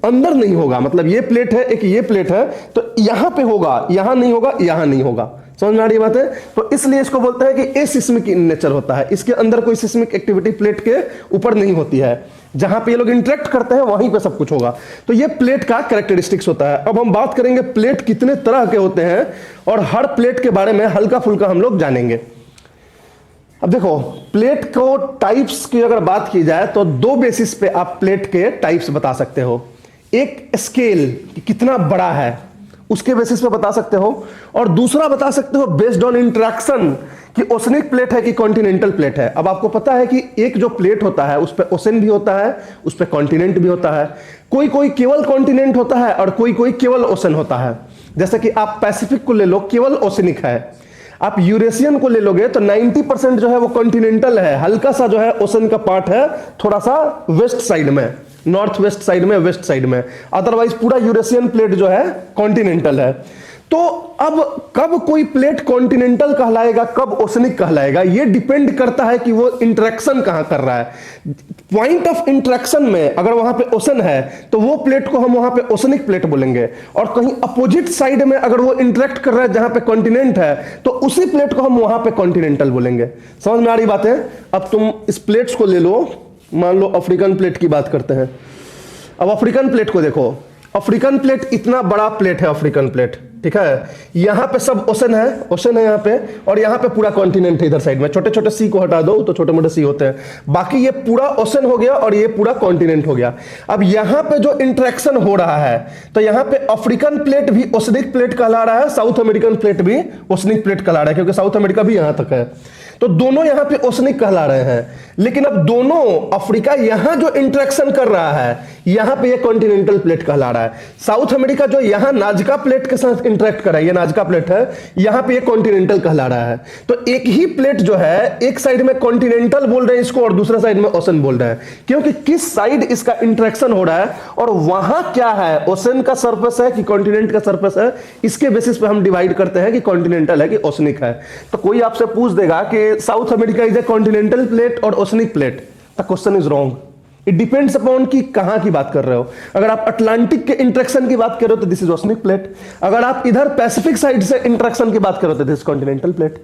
अंदर नहीं होगा। मतलब ये प्लेट है, एक ये प्लेट है, तो यहां पे होगा, यहां नहीं होगा, यहां नहीं होगा। समझ में आ रही बात है? तो इसलिए इसको बोलते हैं कि एसिस्मिक इन नेचर होता है, इसके अंदर कोई सिस्मिक एक्टिविटी प्लेट के ऊपर नहीं होती है। जहां पे ये लोग इंटरेक्ट करते हैं वहीं पे सब कुछ होगा। तो ये प्लेट का कैरेक्टरिस्टिक्स होता है। अब हम बात करेंगे प्लेट कितने तरह के होते हैं, और हर प्लेट के बारे में हल्का फुल्का हम लोग जानेंगे। अब देखो प्लेट को टाइप्स की अगर बात की जाए तो दो बेसिस पे आप प्लेट के टाइप्स बता सकते हो। एक स्केल, कितना बड़ा है, उसके बेसिस पे बता सकते हो, और दूसरा बता सकते हो बेस्ड ऑन इंटरेक्शन कि ओशनिक प्लेट है कि कॉन्टिनेंटल प्लेट है। अब आपको पता है कि एक जो प्लेट होता है उस पे ओशन भी होता है, उस पे कॉन्टिनेंट भी होता है। कोई कोई केवल कॉन्टिनेंट होता है और कोई कोई केवल ओशन होता है। जैसे कि आप पैसिफिक को ले लो, केवल ओशनिक है। आप यूरेशियन को ले लोगे तो 90% जो है वो कॉन्टिनेंटल है, हल्का सा जो है ओशन का पार्ट है थोड़ा सा वेस्ट साइड में, नॉर्थ वेस्ट साइड में, वेस्ट साइड में। अदरवाइज पूरा यूरेशियन प्लेट जो है कॉन्टिनेंटल है। तो अब कब कोई प्लेट कॉन्टिनेंटल कहलाएगा, कब ओशनिक कहलाएगा, ये डिपेंड करता है कि वो इंटरेक्शन कहां कर रहा है। पॉइंट ऑफ इंटरेक्शन में अगर वहां पे ओशन है तो वो प्लेट को हम वहां पे ओशनिक प्लेट बोलेंगे, और कहीं अपोजिट साइड में अगर वो इंटरेक्ट कर रहा है जहां पे कॉन्टिनेंट है तो उसी प्लेट को हम वहां पे कॉन्टिनेंटल बोलेंगे। समझ में आ रही बात है? अब तुम इस प्लेट्स को ले लो, मान लो अफ्रीकन प्लेट की बात करते हैं। अब अफ्रीकन प्लेट को देखो, अफ्रीकन प्लेट इतना बड़ा प्लेट है, अफ्रीकन प्लेट, ठीक है। यहां पे सब ओशन है, ओशन है यहां पे, और यहां पे पूरा कॉन्टिनेंट है इधर साइड में। छोटे छोटे सी को हटा दो तो छोटे मोटे सी होते हैं, बाकी ये पूरा ओशन हो गया और ये पूरा कॉन्टिनेंट हो गया। अब यहां पे जो इंटरेक्शन हो रहा है तो यहां पे अफ्रीकन प्लेट भी ओशनिक प्लेट कहला रहा है, साउथ अमेरिकन प्लेट भी ओशनिक प्लेट कहला रहा है, क्योंकि साउथ अमेरिका भी यहां तक है। तो दोनों यहां पे ओशनिक कहला रहे हैं। लेकिन अब दोनों अफ्रीका यहां जो इंटरेक्शन कर रहा है यहां पे ये कॉन्टिनेंटल प्लेट कहला रहा है। साउथ अमेरिका जो यहां नाजका प्लेट के साथ इंटरेक्ट कर रहा है, ये नाजका प्लेट है, यहां पे ये कॉन्टिनेंटल कहला रहा है। तो एक ही प्लेट जो है, एक साइड में कॉन्टिनेंटल बोल रहे हैं इसको और दूसरे साइड में ओशन बोल रहे हैं, क्योंकि किस साइड इसका इंटरेक्शन हो रहा है और वहां क्या है, ओशन का सरफेस है कि कॉन्टिनेंट का सरफेस है, इसके बेसिस पे हम डिवाइड करते हैं कि कॉन्टिनेंटल है कि ओशनिक है। तो कोई आपसे पूछ देगा कि South America is a continental plate और oceanic plate, the question is wrong. It depends upon कि कहां की बात कर रहे हो। अगर आप अटलांटिक के इंटरेक्शन की बात कर रहे हो तो दिस इज ओशनिक प्लेट, अगर आप इधर पैसिफिक साइड से इंटरेक्शन की बात कर रहे हो तो दिस कॉन्टिनेंटल प्लेट।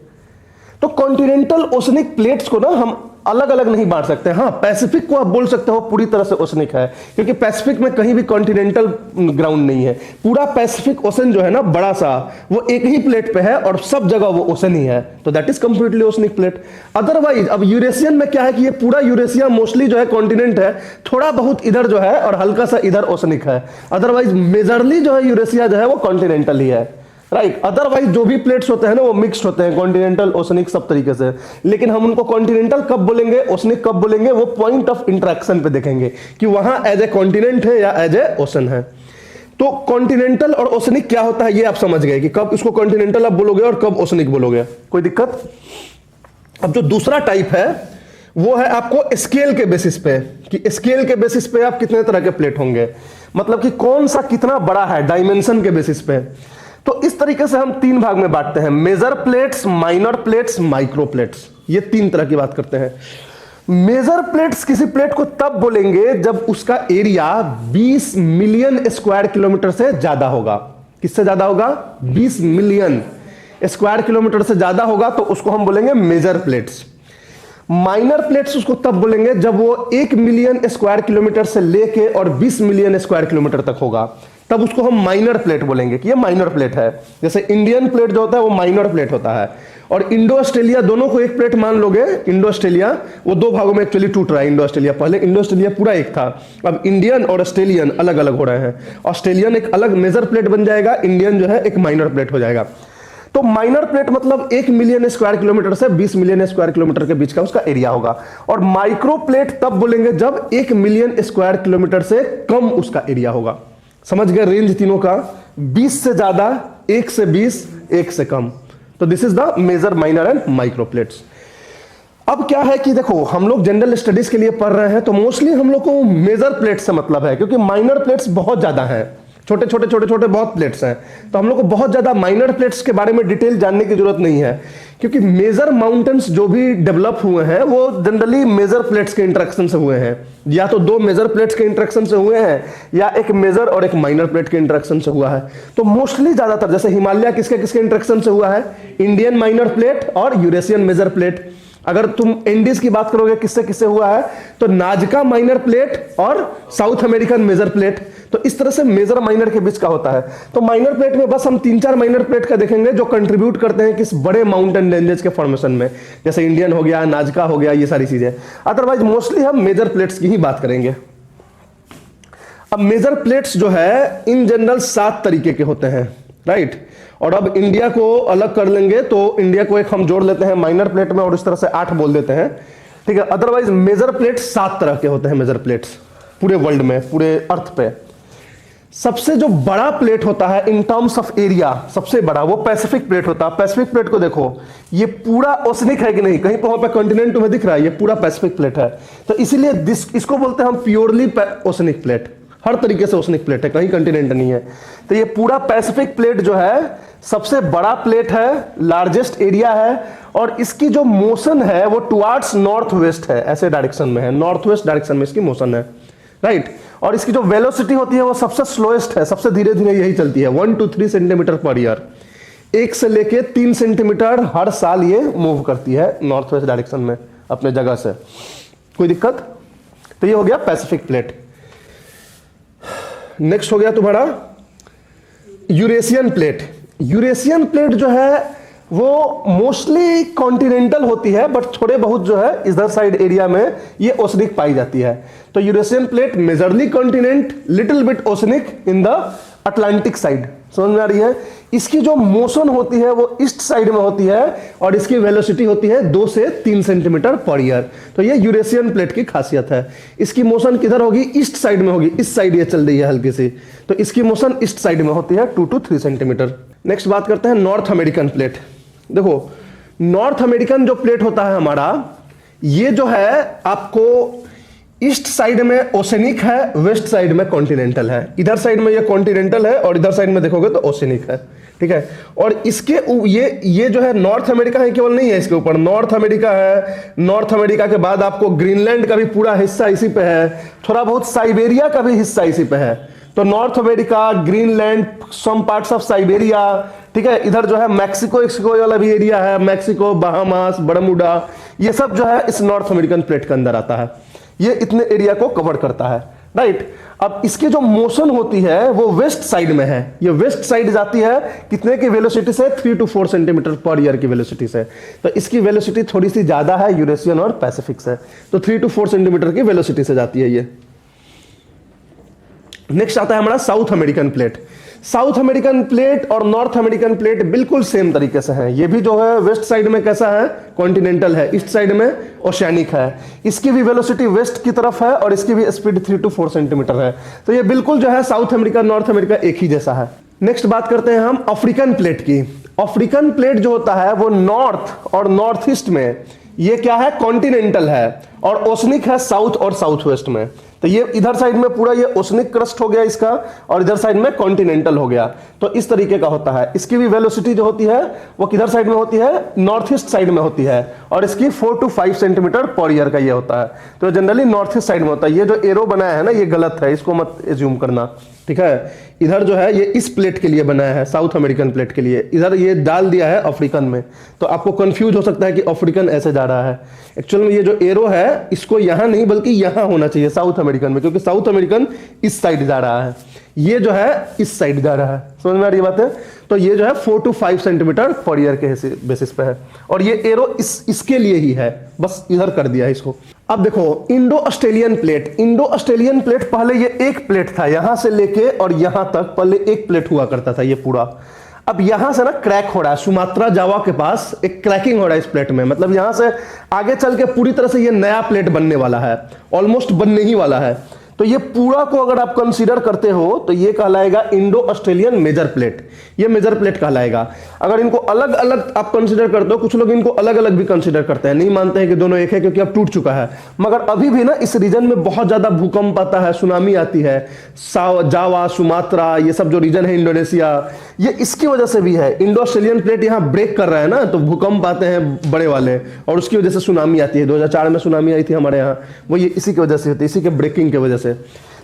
तो कॉन्टिनेंटल ओशनिक प्लेट्स को ना हम अलग अलग नहीं बांट सकते। हाँ, पैसिफिक को आप बोल सकते हो पूरी तरह से ओशनिक है, क्योंकि पैसिफिक में कहीं भी कॉन्टिनेंटल ग्राउंड नहीं है। पूरा पैसिफिक ओशन जो है ना बड़ा सा, वो एक ही प्लेट पे है और सब जगह वो ओशन ही है, तो that is completely oceanic plate. Otherwise अब यूरेशियन में क्या है कि ये पूरा यूरेशिया मोस्टली जो है कॉन्टिनेंट है, थोड़ा बहुत इधर जो है और हल्का सा इधर ओशनिक है। अदरवाइज मेजरली जो है यूरेशिया जो है वो कॉन्टिनेंटल ही है, राइट। अदरवाइज जो भी प्लेट्स होते हैं ना वो मिक्स्ड होते हैं, कॉन्टिनेंटल ओशनिक सब तरीके से। लेकिन हम उनको कॉन्टिनेंटल कब बोलेंगे, ओशनिक कब बोलेंगे, वो पॉइंट ऑफ इंटरेक्शन पे देखेंगे कि वहां एज ए कॉन्टिनेंट है या एज ए ओशन है। तो कॉन्टिनेंटल और ओशनिक क्या होता है ये आप समझ गए कि कब इसको कॉन्टिनेंटल आप बोलोगे और कब ओशनिक बोलोगे, कोई दिक्कत। अब जो दूसरा टाइप है वो है आपको स्केल के बेसिस पे, कि स्केल के बेसिस पे आप कितने तरह के प्लेट होंगे, मतलब कि कौन सा कितना बड़ा है डायमेंशन के बेसिस पे। तो इस तरीके से हम तीन भाग में बांटते हैं, major plates, minor plates, micro plates, ये तीन तरह की बात करते हैं। मेजर प्लेट्स किसी प्लेट को तब बोलेंगे जब उसका एरिया 20 मिलियन स्क्वायर किलोमीटर से ज्यादा होगा। किससे ज्यादा होगा, 20 मिलियन स्क्वायर किलोमीटर से ज्यादा होगा, तो उसको हम बोलेंगे मेजर प्लेट्स। माइनर प्लेट्स उसको तब बोलेंगे जब वो 1 मिलियन स्क्वायर किलोमीटर से लेके और 20 मिलियन स्क्वायर किलोमीटर तक होगा, तब उसको हम माइनर प्लेट बोलेंगे कि ये माइनर प्लेट है। जैसे इंडियन प्लेट जो होता है वो माइनर प्लेट होता है, और इंडो ऑस्ट्रेलिया दोनों को एक प्लेट मान लोगे। इंडो ऑस्ट्रेलिया वो दो भागों में एक्चुअली टूट रहा है। इंडो ऑस्ट्रेलिया, पहले इंडो ऑस्ट्रेलिया पूरा एक था, अब इंडियन और ऑस्ट्रेलियन अलग अलग हो रहे हैं। ऑस्ट्रेलियन एक अलग मेजर प्लेट बन जाएगा, इंडियन जो है एक माइनर प्लेट हो जाएगा। तो माइनर प्लेट मतलब 1 मिलियन स्क्वायर किलोमीटर से 20 मिलियन स्क्वायर किलोमीटर के बीच का उसका एरिया होगा। और माइक्रो प्लेट तब बोलेंगे जब 1 मिलियन स्क्वायर किलोमीटर से कम उसका एरिया होगा। समझ गए रेंज तीनों का, 20 से ज्यादा, 1 से 20, 1 से कम। तो this is the major, minor and micro plates. अब क्या है कि देखो हम लोग जनरल स्टडीज के लिए पढ़ रहे हैं, तो मोस्टली हम लोग को मेजर प्लेट से मतलब है, क्योंकि माइनर प्लेट्स बहुत ज्यादा हैं, छोटे छोटे छोटे छोटे बहुत प्लेट्स हैं, तो हम लोग को बहुत ज्यादा माइनर प्लेट्स के बारे में डिटेल जानने की जरूरत नहीं है, क्योंकि मेजर माउंटेन्स जो भी डेवलप हुए हैं वो जनरली मेजर प्लेट्स के इंटरेक्शन से हुए हैं। या तो दो मेजर प्लेट्स के इंटरेक्शन से हुए हैं, या एक मेजर और एक माइनर प्लेट के इंटरेक्शन से हुआ है। तो मोस्टली ज्यादातर जैसे हिमालय किसके किसके इंटरेक्शन से हुआ है, इंडियन माइनर प्लेट और यूरेशियन मेजर प्लेट। अगर तुम इंडीज की बात करोगे किससे किससे हुआ है, तो नाजका माइनर प्लेट और साउथ अमेरिकन मेजर प्लेट। तो इस तरह से मेजर माइनर के बीच का होता है। तो माइनर प्लेट में बस हम 3-4 माइनर प्लेट का देखेंगे जो कंट्रीब्यूट करते हैं किस बड़े माउंटेन रेंजेस के फॉर्मेशन में, जैसे इंडियन हो गया, नाजका हो गया, ये सारी चीजें। अदरवाइज मोस्टली हम मेजर प्लेट्स की ही बात करेंगे। अब मेजर प्लेट्स जो है इन जनरल 7 तरीके के होते हैं, राइट। और अब इंडिया को अलग कर लेंगे, तो इंडिया को एक हम जोड़ लेते हैं माइनर प्लेट में और इस तरह से 8 बोल देते हैं, ठीक है। अदरवाइज मेजर प्लेट 7 तरह के होते हैं, मेजर प्लेट्स पूरे वर्ल्ड में, पूरे अर्थ पे। सबसे जो बड़ा प्लेट होता है इन टर्म्स ऑफ एरिया, सबसे बड़ा वो पैसिफिक प्लेट होता है। पैसिफिक प्लेट को देखो, ये पूरा ओशनिक है कि नहीं, कहीं पर वहां पे कॉन्टिनेंट में दिख रहा है, ये पूरा पैसिफिक प्लेट है। तो इसीलिए इसको बोलते हैं हम प्योरली ओशनिक प्लेट, हर तरीके से ओशनिक प्लेट है, कहीं कंटिनेंट नहीं है। तो ये पूरा पैसिफिक प्लेट जो है सबसे बड़ा प्लेट है, लार्जेस्ट एरिया है, और इसकी जो मोशन है वो टुवार्ड्स नॉर्थ वेस्ट है, ऐसे डायरेक्शन में है, नॉर्थ वेस्ट डायरेक्शन में इसकी मोशन है, राइट। और इसकी जो वेलोसिटी होती है वो सबसे स्लोएस्ट है, सबसे धीरे धीरे यही चलती है, 1 to 3 सेंटीमीटर पर ईयर, 1 से लेके 3 सेंटीमीटर हर साल ये मूव करती है नॉर्थ वेस्ट डायरेक्शन में अपने जगह से। कोई दिक्कत। तो ये हो गया पैसिफिक प्लेट। नेक्स्ट हो गया तुम्हारा यूरेशियन प्लेट। यूरेशियन प्लेट जो है वो मोस्टली कॉन्टिनेंटल होती है, बट थोड़े बहुत जो है इधर साइड एरिया में ये ओशनिक पाई जाती है। तो Eurasian plate majorly continent, little bit oceanic in the Atlantic side. समझ में आ रही है। इसकी जो मोशन होती है वो ईस्ट साइड में होती है, और इसकी वेलोसिटी होती है 2 से 3 सेंटीमीटर पर ईयर। तो ये यूरेशियन प्लेट की खासियत है। इसकी मोशन किधर होगी, ईस्ट साइड में होगी, इस साइड ये चल रही है हल्की सी, तो इसकी मोशन ईस्ट साइड में होती है 2 to 3 सेंटीमीटर। नेक्स्ट बात करते हैं नॉर्थ अमेरिकन प्लेट। देखो नॉर्थ अमेरिकन जो प्लेट होता है हमारा, ये जो है आपको ईस्ट साइड में ओशनिक है, वेस्ट साइड में कॉन्टिनेंटल है। इधर साइड में ये कॉन्टिनेंटल है और इधर साइड में देखोगे तो ओशनिक है, ठीक है। और इसके ये जो है नॉर्थ अमेरिका है, केवल नहीं है, इसके ऊपर नॉर्थ अमेरिका है। नॉर्थ अमेरिका के बाद आपको ग्रीनलैंड का भी पूरा हिस्सा इसी पे है, थोड़ा बहुत साइबेरिया का भी हिस्सा इसी पे है। तो North America, Greenland, some parts of Siberia, ठीक है, इधर जो है मैक्सिको वाला भी एरिया है, मैक्सिको, बहामास, बरमूडा, ये सब जो है इस नॉर्थ अमेरिकन प्लेट के अंदर आता है। ये इतने एरिया को कवर करता है, राइट। अब इसकी जो मोशन होती है वो वेस्ट साइड में है। ये वेस्ट साइड जाती है कितने की वेलोसिटी से? 3 to 4 सेंटीमीटर पर ईयर की वेलोसिटी से। तो इसकी वेलोसिटी थोड़ी सी ज्यादा है यूरेशियन और पैसिफिक से, तो 3 to 4 सेंटीमीटर की वेलोसिटी से जाती है ये। नेक्स्ट आता है हमारा south American plate. South American plate और नॉर्थ अमेरिकन प्लेट बिल्कुल सेम तरीके से हैं। ये भी जो है वेस्ट साइड में कैसा है? कॉन्टिनेंटल है, ईस्ट साइड में ओशियानिक है। इसकी भी वेलोसिटी वेस्ट की तरफ है और इसकी भी स्पीड 3 to 4 सेंटीमीटर है। तो ये बिल्कुल जो है साउथ अमेरिका नॉर्थ अमेरिका एक ही जैसा है। नेक्स्ट बात करते हैं हम अफ्रीकन प्लेट की। अफ्रीकन प्लेट जो होता है वो नॉर्थ और नॉर्थ ईस्ट में, ये क्या है? कॉन्टिनेंटल है, और ओशनिक है साउथ और साउथ वेस्ट में। तो ये इधर साइड में पूरा ये ओशनिक क्रस्ट हो गया इसका, और इधर साइड में कॉन्टिनेंटल हो गया। तो इस तरीके का होता है। इसकी भी वेलोसिटी जो होती है वो किधर साइड में होती है? नॉर्थ ईस्ट साइड में होती है, और इसकी 4 to 5 सेंटीमीटर पर ईयर का ये होता है। तो जनरली नॉर्थ ईस्ट साइड में होता है। ये जो एरो बनाया है ना, ये गलत है, इसको मत एज्यूम करना, ठीक है। इधर जो है ये इस प्लेट के लिए बनाया है, साउथ अमेरिकन प्लेट के लिए। इधर ये डाल दिया है अफ्रीकन में, तो आपको कंफ्यूज हो सकता है कि अफ्रीकन ऐसे जा रहा है। एक्चुअल में ये जो एरो है इसको यहां नहीं बल्कि यहां होना चाहिए साउथ अमेरिकन में, क्योंकि साउथ अमेरिकन इस साइड जा रहा है, ये जो है इस साइड जा रहा है। समझ में आ रही बात है? तो ये जो है 4 to 5 सेंटीमीटर पर ईयर के बेसिस पे है, और ये एरो इसके लिए ही है, बस इधर कर दिया है इसको। अब देखो Indo Australian plate. Indo Australian plate पहले ये एक प्लेट था, यहां से लेके और यहां तक पहले एक प्लेट हुआ करता था ये पूरा। अब यहां से ना क्रैक हो रहा है, सुमात्रा जावा के पास एक क्रैकिंग हो रहा है इस प्लेट में। मतलब यहां से आगे चल के पूरी तरह से ये नया प्लेट बनने वाला है, ऑलमोस्ट बनने ही वाला है। तो ये पूरा को अगर आप कंसीडर करते हो तो ये कहलाएगा इंडो ऑस्ट्रेलियन मेजर प्लेट, ये मेजर प्लेट कहलाएगा। अगर इनको अलग अलग आप कंसीडर करते हो, कुछ लोग इनको अलग अलग भी कंसीडर करते हैं, नहीं मानते हैं कि दोनों एक है क्योंकि अब टूट चुका है, मगर अभी भी ना इस रीजन में बहुत ज्यादा भूकंप आता है, सुनामी आती है। जावा, सुमात्रा, ये सब जो रीजन है इंडोनेशिया, ये इसकी वजह से भी है। इंडो ऑस्ट्रेलियन प्लेट यहाँ ब्रेक कर रहा है ना, तो भूकंप आते हैं बड़े वाले, और उसकी वजह से सुनामी आती है। 2004 में सुनामी आई थी हमारे यहाँ, वो ये इसी की वजह से होती है, इसी के ब्रेकिंग की वजह से।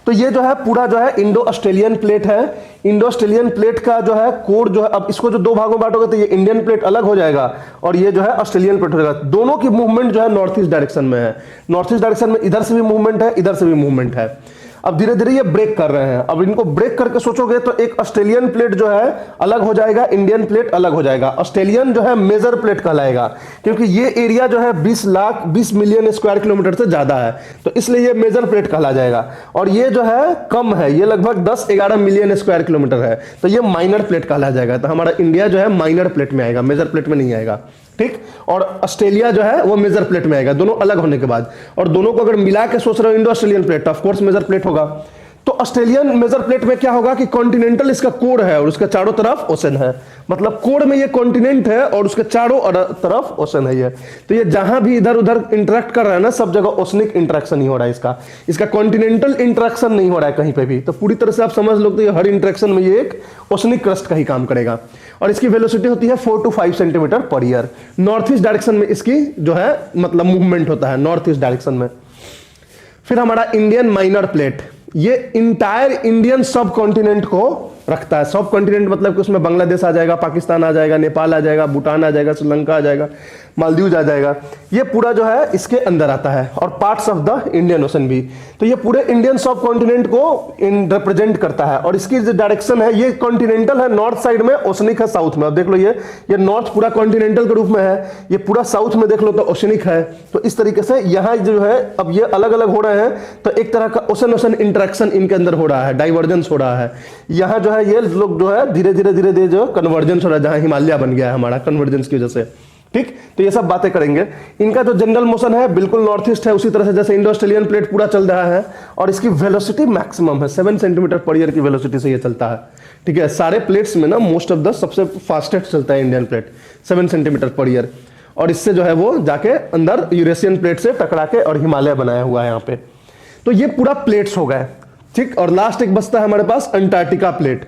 तो ये जो है पूरा जो है इंडो ऑस्ट्रेलियन प्लेट है। इंडो ऑस्ट्रेलियन प्लेट का जो है कोड जो है, अब इसको जो दो भागों में बांटोगे तो ये इंडियन प्लेट अलग हो जाएगा और ये जो है ऑस्ट्रेलियन प्लेट हो जाएगा। दोनों की मूवमेंट जो है नॉर्थ ईस्ट डायरेक्शन में है। नॉर्थ ईस्ट डायरेक्शन में इधर से भी मूवमेंट है, इधर से भी मूवमेंट है। अब धीरे धीरे ये ब्रेक कर रहे हैं। अब इनको ब्रेक करके सोचोगे तो एक ऑस्ट्रेलियन प्लेट जो है अलग हो जाएगा, इंडियन प्लेट अलग हो जाएगा। ऑस्ट्रेलियन जो है मेजर प्लेट कहलाएगा, क्योंकि ये एरिया जो है 20 मिलियन स्क्वायर किलोमीटर से ज्यादा है, तो इसलिए ये मेजर प्लेट कहला जाएगा। और ये जो है कम है, ये लगभग 10-11 मिलियन स्क्वायर किलोमीटर है, तो ये माइनर प्लेट कहला जाएगा। तो हमारा इंडिया जो है माइनर प्लेट में आएगा, मेजर प्लेट में नहीं आएगा, ठीक। और ऑस्ट्रेलिया जो है वो मेजर प्लेट में आएगा, दोनों अलग होने के बाद। और दोनों को अगर मिला के सोच रहे हो Indo Australian plate, of course major plate होगा। तो ऑस्ट्रेलियन मेजर प्लेट में क्या होगा कि कॉन्टिनेंटल इसका कोर है और उसके चारों तरफ ओशन है। मतलब कोर में ये कॉन्टिनेंट है और उसके चारों तरफ ओशन है ये। तो ये जहां भी इधर उधर इंटरेक्ट कर रहा है ना, सब जगह ओशनिक इंटरेक्शन ही हो रहा है इसका कॉन्टिनेंटल इंटरेक्शन नहीं हो रहा है कहीं पे भी। तो पूरी तरह से आप समझ लो तो ये हर इंटरेक्शन में ये एक ओशनिक क्रस्ट का ही काम करेगा। और इसकी वेलोसिटी होती है 4 to 5 centimetre per year. North east direction में इसकी जो है मतलब मूवमेंट होता है, नॉर्थ ईस्ट डायरेक्शन में। फिर हमारा इंडियन माइनर प्लेट, ये इंटायर इंडियन सब कॉन्टिनेंट को रखता है। सब कॉन्टिनेंट मतलब कि उसमें बांग्लादेश आ जाएगा, पाकिस्तान आ जाएगा, नेपाल आ जाएगा, भूटान आ जाएगा, श्रीलंका आ जाएगा, मालदीव आ जाएगा। ये पूरा जो है इसके अंदर आता है, और parts of the Indian ocean भी। तो ये पूरे इंडियन सब कॉन्टिनेंट को रिप्रेजेंट करता है। और इसकी जो डायरेक्शन है ये कॉन्टिनेंटल है, नॉर्थ साइड में, ओशनिक है साउथ में। अब देख लो ये नॉर्थ पूरा कॉन्टिनेंटल के रूप में है, ये पूरा साउथ में देख लो तो ओशनिक है। तो इस तरीके से यहाँ जो है अब ये अलग अलग हो रहे हैं, तो एक तरह का ओशन ओशन इंटरेक्शन इनके अंदर हो रहा है, डाइवर्जेंस हो रहा है। यहाँ जो है ये लोग जो है धीरे धीरे जो कन्वर्जेंस हो रहा है, जहां हिमालय बन गया है हमारा कन्वर्जेंस की वजह से, ठीक। तो ये सब बातें करेंगे। इनका जो जनरल मोशन है बिल्कुल नॉर्थ ईस्ट है, उसी तरह से जैसे इंडो ऑस्ट्रेलियन प्लेट पूरा चल रहा है। और इसकी वेलोसिटी मैक्सिमम है, 7 सेंटीमीटर पर ईयर की वेलोसिटी से ये चलता है, ठीक है। सारे प्लेट्स में ना मोस्ट ऑफ द सबसे फास्टेस्ट चलता है Indian plate, 7 centimetre per year. और इससे जो है वो जाके अंदर यूरेशियन प्लेट से टकरा के और हिमालय बनाया हुआ है यहाँ पे। तो ये पूरा प्लेट्स हो गए, ठीक। और लास्ट एक बचता है हमारे पास अंटार्कटिका प्लेट।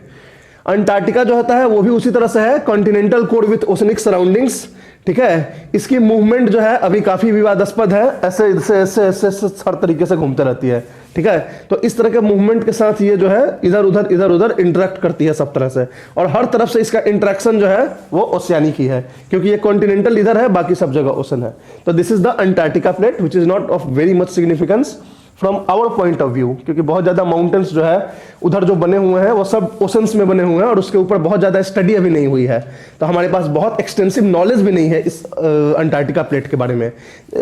अंटार्कटिका जो होता है वो भी उसी तरह से है, continental core with oceanic surroundings, ठीक है। इसकी मूवमेंट जो है अभी काफी विवादास्पद है, ऐसे ऐसे हर तरीके से घूमते रहती है, ठीक है। तो इस तरह के मूवमेंट के साथ ये जो है इधर उधर इंटरेक्ट करती है सब तरह से, और हर तरफ से इसका इंटरेक्शन जो है वो ओशियानिक ही है, क्योंकि ये कॉन्टिनेंटल इधर है, बाकी सब जगह ओशन है। तो this is the Antarctica plate which is not of very much significance from our point of view, क्योंकि बहुत ज्यादा माउंटेन्स जो है उधर जो बने हुए हैं वो सब ओशंस में बने हुए हैं, और उसके ऊपर बहुत ज्यादा स्टडी अभी नहीं हुई है, तो हमारे पास बहुत एक्सटेंसिव नॉलेज भी नहीं है इस अंटार्कटिका प्लेट के बारे में।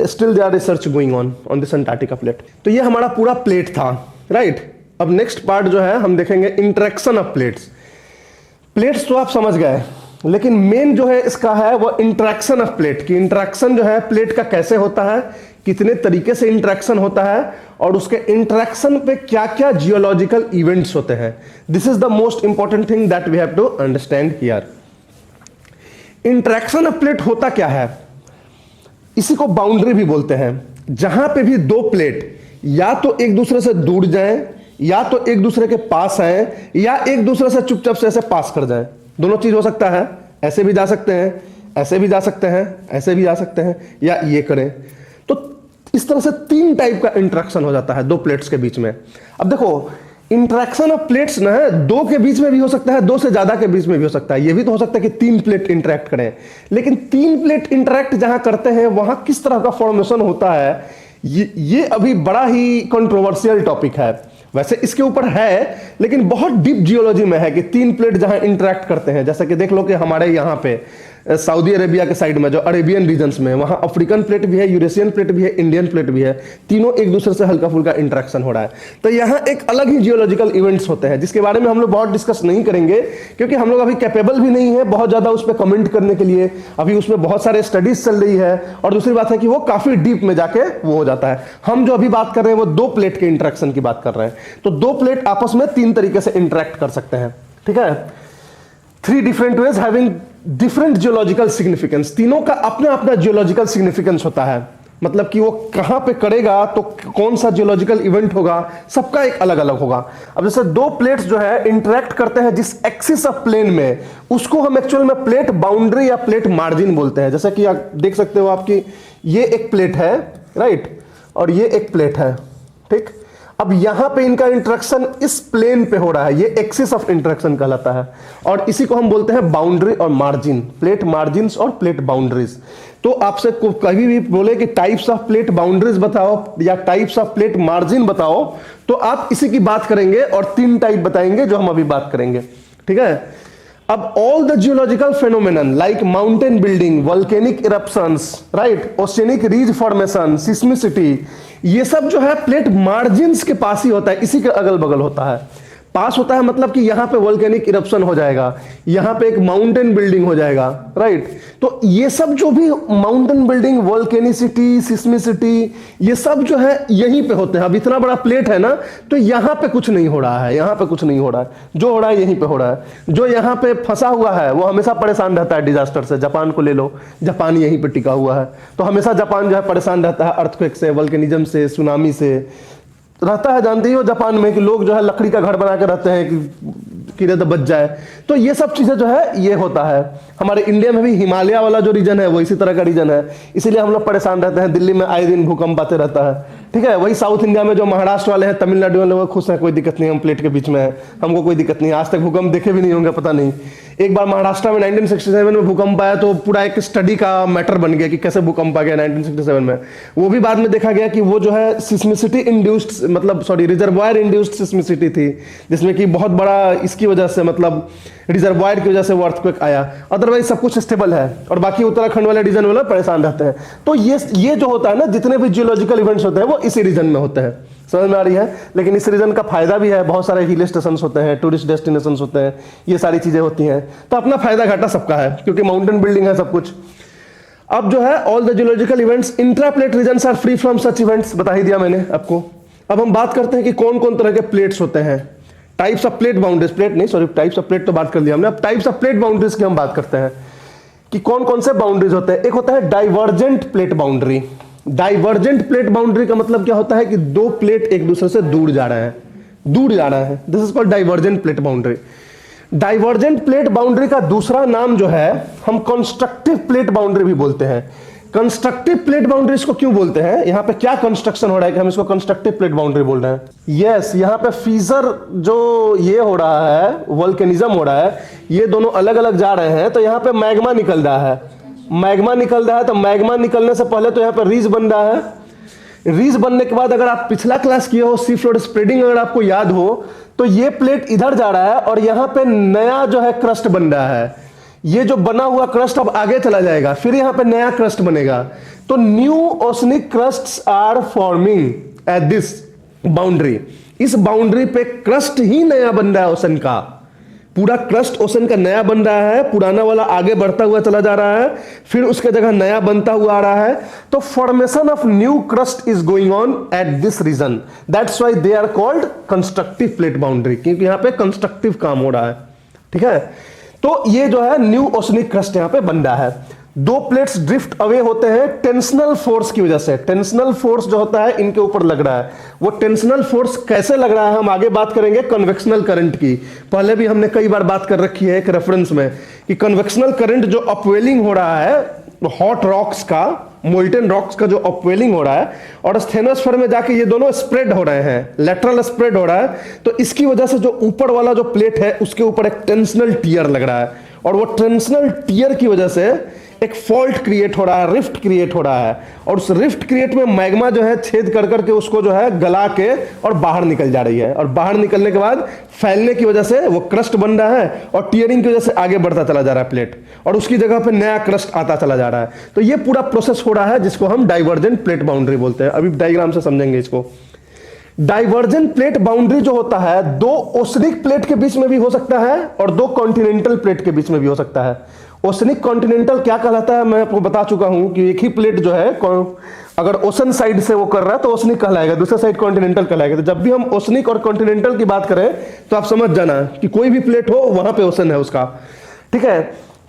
Still they are research going on this Antarctica plate. तो ये हमारा पूरा प्लेट था, राइट। अब नेक्स्ट पार्ट जो है हम देखेंगे इंटरेक्शन ऑफ प्लेट्स। प्लेट्स तो आप समझ गए, लेकिन मेन जो है इसका है वो इंटरेक्शन ऑफ प्लेट की। इंटरेक्शन जो है प्लेट का कैसे होता है, कितने तरीके से इंटरेक्शन होता है, और उसके इंटरेक्शन पे क्या क्या जियोलॉजिकल इवेंट्स होते हैं। This is the most important thing that we have to understand here. Interaction of plate होता क्या है, इसी को बाउंड्री भी बोलते हैं। जहां पे भी दो प्लेट या तो एक दूसरे से दूर जाएं, या तो एक दूसरे के पास आए, या एक दूसरे से चुपचाप से ऐसे पास कर जाएं, दोनों चीज हो सकता है। ऐसे भी जा सकते हैं, ऐसे भी जा सकते हैं, ऐसे भी जा सकते हैं, या ये करें। तो इस तरह से तीन टाइप का इंटरेक्शन हो जाता है दो प्लेट्स के बीच में। अब देखो, इंटरेक्शन ऑफ प्लेट्स ना है दो के बीच में भी हो सकता है, दो से ज्यादा के बीच में भी हो सकता है। ये भी तो हो सकता है कि तीन प्लेट इंटरेक्ट करें, लेकिन तीन प्लेट इंटरेक्ट जहां करते हैं वहां किस तरह का फॉर्मेशन होता है, ये अभी बड़ा ही कंट्रोवर्शियल टॉपिक है। वैसे इसके ऊपर है, लेकिन बहुत डीप जियोलॉजी में है कि तीन प्लेट जहां इंटरेक्ट करते हैं। जैसा कि देख लो कि हमारे यहां पे सऊदी अरेबिया के साइड में जो अरेबियन रीजन्स में, वहां अफ्रीकन प्लेट भी है, यूरेशियन प्लेट भी है, इंडियन प्लेट भी है, तीनों एक दूसरे से हल्का फुल्का इंटरेक्शन हो रहा है। तो यहाँ एक अलग ही जियोलॉजिकल इवेंट्स होते हैं, जिसके बारे में हम लोग बहुत डिस्कस नहीं करेंगे, क्योंकि हम लोग अभी कैपेबल भी नहीं है बहुत ज्यादा उस पर कमेंट करने के लिए। अभी उसमें बहुत सारे स्टडीज चल रही है, और दूसरी बात है कि वो काफी डीप में जाके वो हो जाता है। हम जो अभी बात कर रहे हैं वो दो प्लेट के इंटरेक्शन की बात कर रहे हैं। तो दो प्लेट आपस में तीन तरीके से इंटरेक्ट कर सकते हैं, ठीक है। Three different ways having different geological significance. तीनों का अपना अपना जियोलॉजिकल सिग्निफिकेंस होता है, मतलब कि वो कहां पे करेगा, तो कौन सा जियोलॉजिकल इवेंट होगा, सबका एक अलग अलग होगा। अब जैसे दो प्लेट्स जो है इंटरेक्ट करते हैं जिस एक्सिस ऑफ प्लेन में, उसको हम एक्चुअल में प्लेट बाउंड्री या प्लेट मार्जिन बोलते हैं। जैसे कि आप देख सकते हो, आपकी ये एक प्लेट है, राइट, और ये एक प्लेट है, ठीक। अब यहां पे इनका इंटरेक्शन इस प्लेन पे हो रहा है, ये एक्सिस ऑफ इंटरेक्शन कहलाता है, और इसी को हम बोलते हैं बाउंड्री और मार्जिन, प्लेट मार्जिन्स और प्लेट बाउंड्रीज। तो आपसे कभी भी बोले कि टाइप्स ऑफ प्लेट बाउंड्रीज बताओ या टाइप्स ऑफ प्लेट मार्जिन बताओ, तो आप इसी की बात करेंगे, और तीन टाइप बताएंगे जो हम अभी बात करेंगे, ठीक है। अब all the geological phenomenon like mountain building, volcanic eruptions, right, oceanic ridge formation, seismicity, ये सब जो है प्लेट मार्जिन्स के पास ही होता है, इसी के अगल बगल होता है। पास होता है मतलब कि यहां पे वोल्केनिक इरप्शन हो जाएगा, यहां पे एक माउंटेन बिल्डिंग हो जाएगा, राइट। तो ये सब जो भी माउंटेन बिल्डिंग, वोल्केनिसिटी, सिस्मिसिटी, ये सब जो है यहीं पे होते हैं। अब इतना बड़ा प्लेट है ना, तो यहां पे कुछ नहीं हो रहा है, यहां पे कुछ नहीं हो रहा है, जो हो रहा है यहीं पे हो रहा है। जो यहां पे फंसा हुआ है वो हमेशा परेशान रहता है डिजास्टर से। जापान को ले लो, जापान यहीं पे टिका हुआ है, तो हमेशा जापान जो है परेशान रहता है अर्थक्वेक से, वोल्केनिज्म से, सुनामी से रहता है। जानते ही हो जापान में कि लोग जो है लकड़ी का घर बना के रहते हैं कि कीड़े तो बच जाए। तो ये सब चीजें जो है ये होता है। हमारे इंडिया में भी हिमालय वाला जो रीजन है वो इसी तरह का रीजन है, इसीलिए हम लोग परेशान रहते हैं। दिल्ली में आए दिन भूकंप आते रहता है, ठीक है। वही साउथ इंडिया में जो महाराष्ट्र वाले हैं, तमिलनाडु वाले, वो खुश हैं, कोई दिक्कत नहीं, हम प्लेट के बीच में है, हमको कोई दिक्कत नहीं। आज तक भूकंप देखे भी नहीं होंगे, पता नहीं। एक बार महाराष्ट्र में 1967 में भूकंप आया तो पूरा एक स्टडी का मैटर बन गया कि कैसे भूकंप आ गया 1967 में। वो भी बाद में देखा गया कि वो जो है सिस्मिसिटी इंड्यूस्ड, मतलब सॉरी, रिजर्वायर इंड्यूस्ड सिस्मिसिटी थी, जिसमें कि बहुत बड़ा इसकी वजह से, मतलब रिजर्वायर की वजह से वो अर्थक्वेक आया। अदरवाइज सब कुछ स्टेबल है, और बाकी उत्तराखंड वाले रीजन वाले परेशान रहते हैं। तो ये जो होता है ना, जितने भी जियोलॉजिकल इवेंट्स होते हैं वो इसी रीजन में होते हैं, समझ में आ रही है। लेकिन इस रीजन का फायदा भी है, बहुत सारे हिल स्टेशन होते हैं, टूरिस्ट डेस्टिनेशन होते हैं, ये सारी चीजें होती हैं। तो अपना फायदा घाटा सबका है, क्योंकि माउंटेन बिल्डिंग है सब कुछ। अब जो है all the geological events intraplate regions are free from such events, बता ही दिया मैंने आपको। अब हम बात करते हैं कि कौन कौन तरह के प्लेट्स होते हैं। Types of plate boundaries, plate नहीं सॉरी, टाइप्स ऑफ प्लेट तो बात कर लिया हमने। अब टाइप्स ऑफ प्लेट बाउंड्रीज की हम बात करते हैं कि कौन कौन से बाउंड्रीज होते हैं। एक होता है divergent plate boundary. Divergent plate boundary का मतलब क्या होता है कि दो प्लेट एक दूसरे से दूर जा रहे हैं, दूर जा रहे हैं। This is called divergent plate boundary. Divergent plate boundary का दूसरा नाम जो है हम कंस्ट्रक्टिव प्लेट बाउंड्री भी बोलते हैं। कंस्ट्रक्टिव प्लेट बाउंड्री इसको क्यों बोलते हैं, यहां पे क्या कंस्ट्रक्शन हो रहा है कि हम इसको कंस्ट्रक्टिव प्लेट बाउंड्री बोल रहे हैं? यस, यहां पे फीजर जो ये हो रहा है, वोल्केनिज्म हो रहा है, ये दोनों अलग अलग जा रहे हैं, तो यहां पे मैग्मा निकल रहा है। मैग्मा निकल रहा है तो मैग्मा निकलने से पहले तो यहां पे रीज बन रहा है। रीज बनने के बाद अगर आप पिछला क्लास किए हो सी फ्लोर स्प्रेडिंग, अगर आपको याद हो तो ये प्लेट इधर जा रहा है और यहां पे नया जो है क्रस्ट बन रहा है। ये जो बना हुआ क्रस्ट अब आगे चला जाएगा, फिर यहां पे नया क्रस्ट बनेगा। तो new oceanic crusts are forming at this boundary. इस बाउंड्री पे क्रस्ट ही नया बन रहा है ओशन का, पूरा क्रस्ट ओशन का नया बन रहा है, पुराना वाला आगे बढ़ता हुआ चला जा रहा है, फिर उसके जगह नया बनता हुआ आ रहा है। तो formation of new crust is going on at this region, that's why they are called constructive plate boundary, क्योंकि यहां पे कंस्ट्रक्टिव काम हो रहा है। ठीक है, तो ये जो है न्यू ओशनिक क्रस्ट यहां पे बन रहा है। दो प्लेट्स ड्रिफ्ट अवे होते हैं टेंशनल फोर्स की वजह से। टेंशनल फोर्स जो होता है इनके ऊपर लग रहा है, वो टेंशनल फोर्स कैसे लग रहा है हम आगे बात करेंगे कन्वेक्शनल करंट की। पहले भी हमने कई बार बात कर रखी है एक रेफरेंस में कि कन्वेक्शनल करंट जो अपवेलिंग हो रहा है हॉट रॉक्स का, मोल्टेन रॉक्स का जो अपवेलिंग हो रहा है और स्टेनोस्फीयर में जाके ये दोनों स्प्रेड हो रहे हैं, लेटरल स्प्रेड हो रहा है, तो इसकी वजह से जो ऊपर वाला जो प्लेट है उसके ऊपर एक टेंशनल टियर लग रहा है और वो टेंशनल टियर की वजह से एक फॉल्ट क्रिएट हो रहा है, रिफ्ट क्रिएट हो रहा है और उस रिफ्ट क्रिएट में मैग्मा जो है छेद कर करके उसको जो है गला के और बाहर निकल जा रही है और बाहर निकलने के बाद फैलने की वजह से वो क्रस्ट बन रहा है और टियरिंग की वजह से आगे बढ़ता चला जा रहा है प्लेट और उसकी जगह पे नया क्रस्ट आता चला जा रहा है। तो ये पूरा प्रोसेस हो रहा है जिसको हम डाइवर्जेंट प्लेट बाउंड्री बोलते हैं। अभी डायग्राम से समझेंगे इसको। डाइवर्जेंट प्लेट बाउंड्री जो होता है दो ओशनिक प्लेट के बीच में भी हो सकता है और दो कॉन्टिनेंटल प्लेट के बीच में भी हो सकता है। ओशनिक कॉन्टिनेंटल क्या कहलाता है मैं आपको बता चुका हूं कि एक ही प्लेट जो है अगर ओशन साइड से वो कर रहा है तो ओशनिक कहलाएगा, दूसरे साइड कॉन्टिनेंटल कहलाएगा। तो जब भी हम ओशनिक और कॉन्टिनेंटल की बात करें तो आप समझ जाना कि कोई भी प्लेट हो वहां पे ओशन है उसका। ठीक है,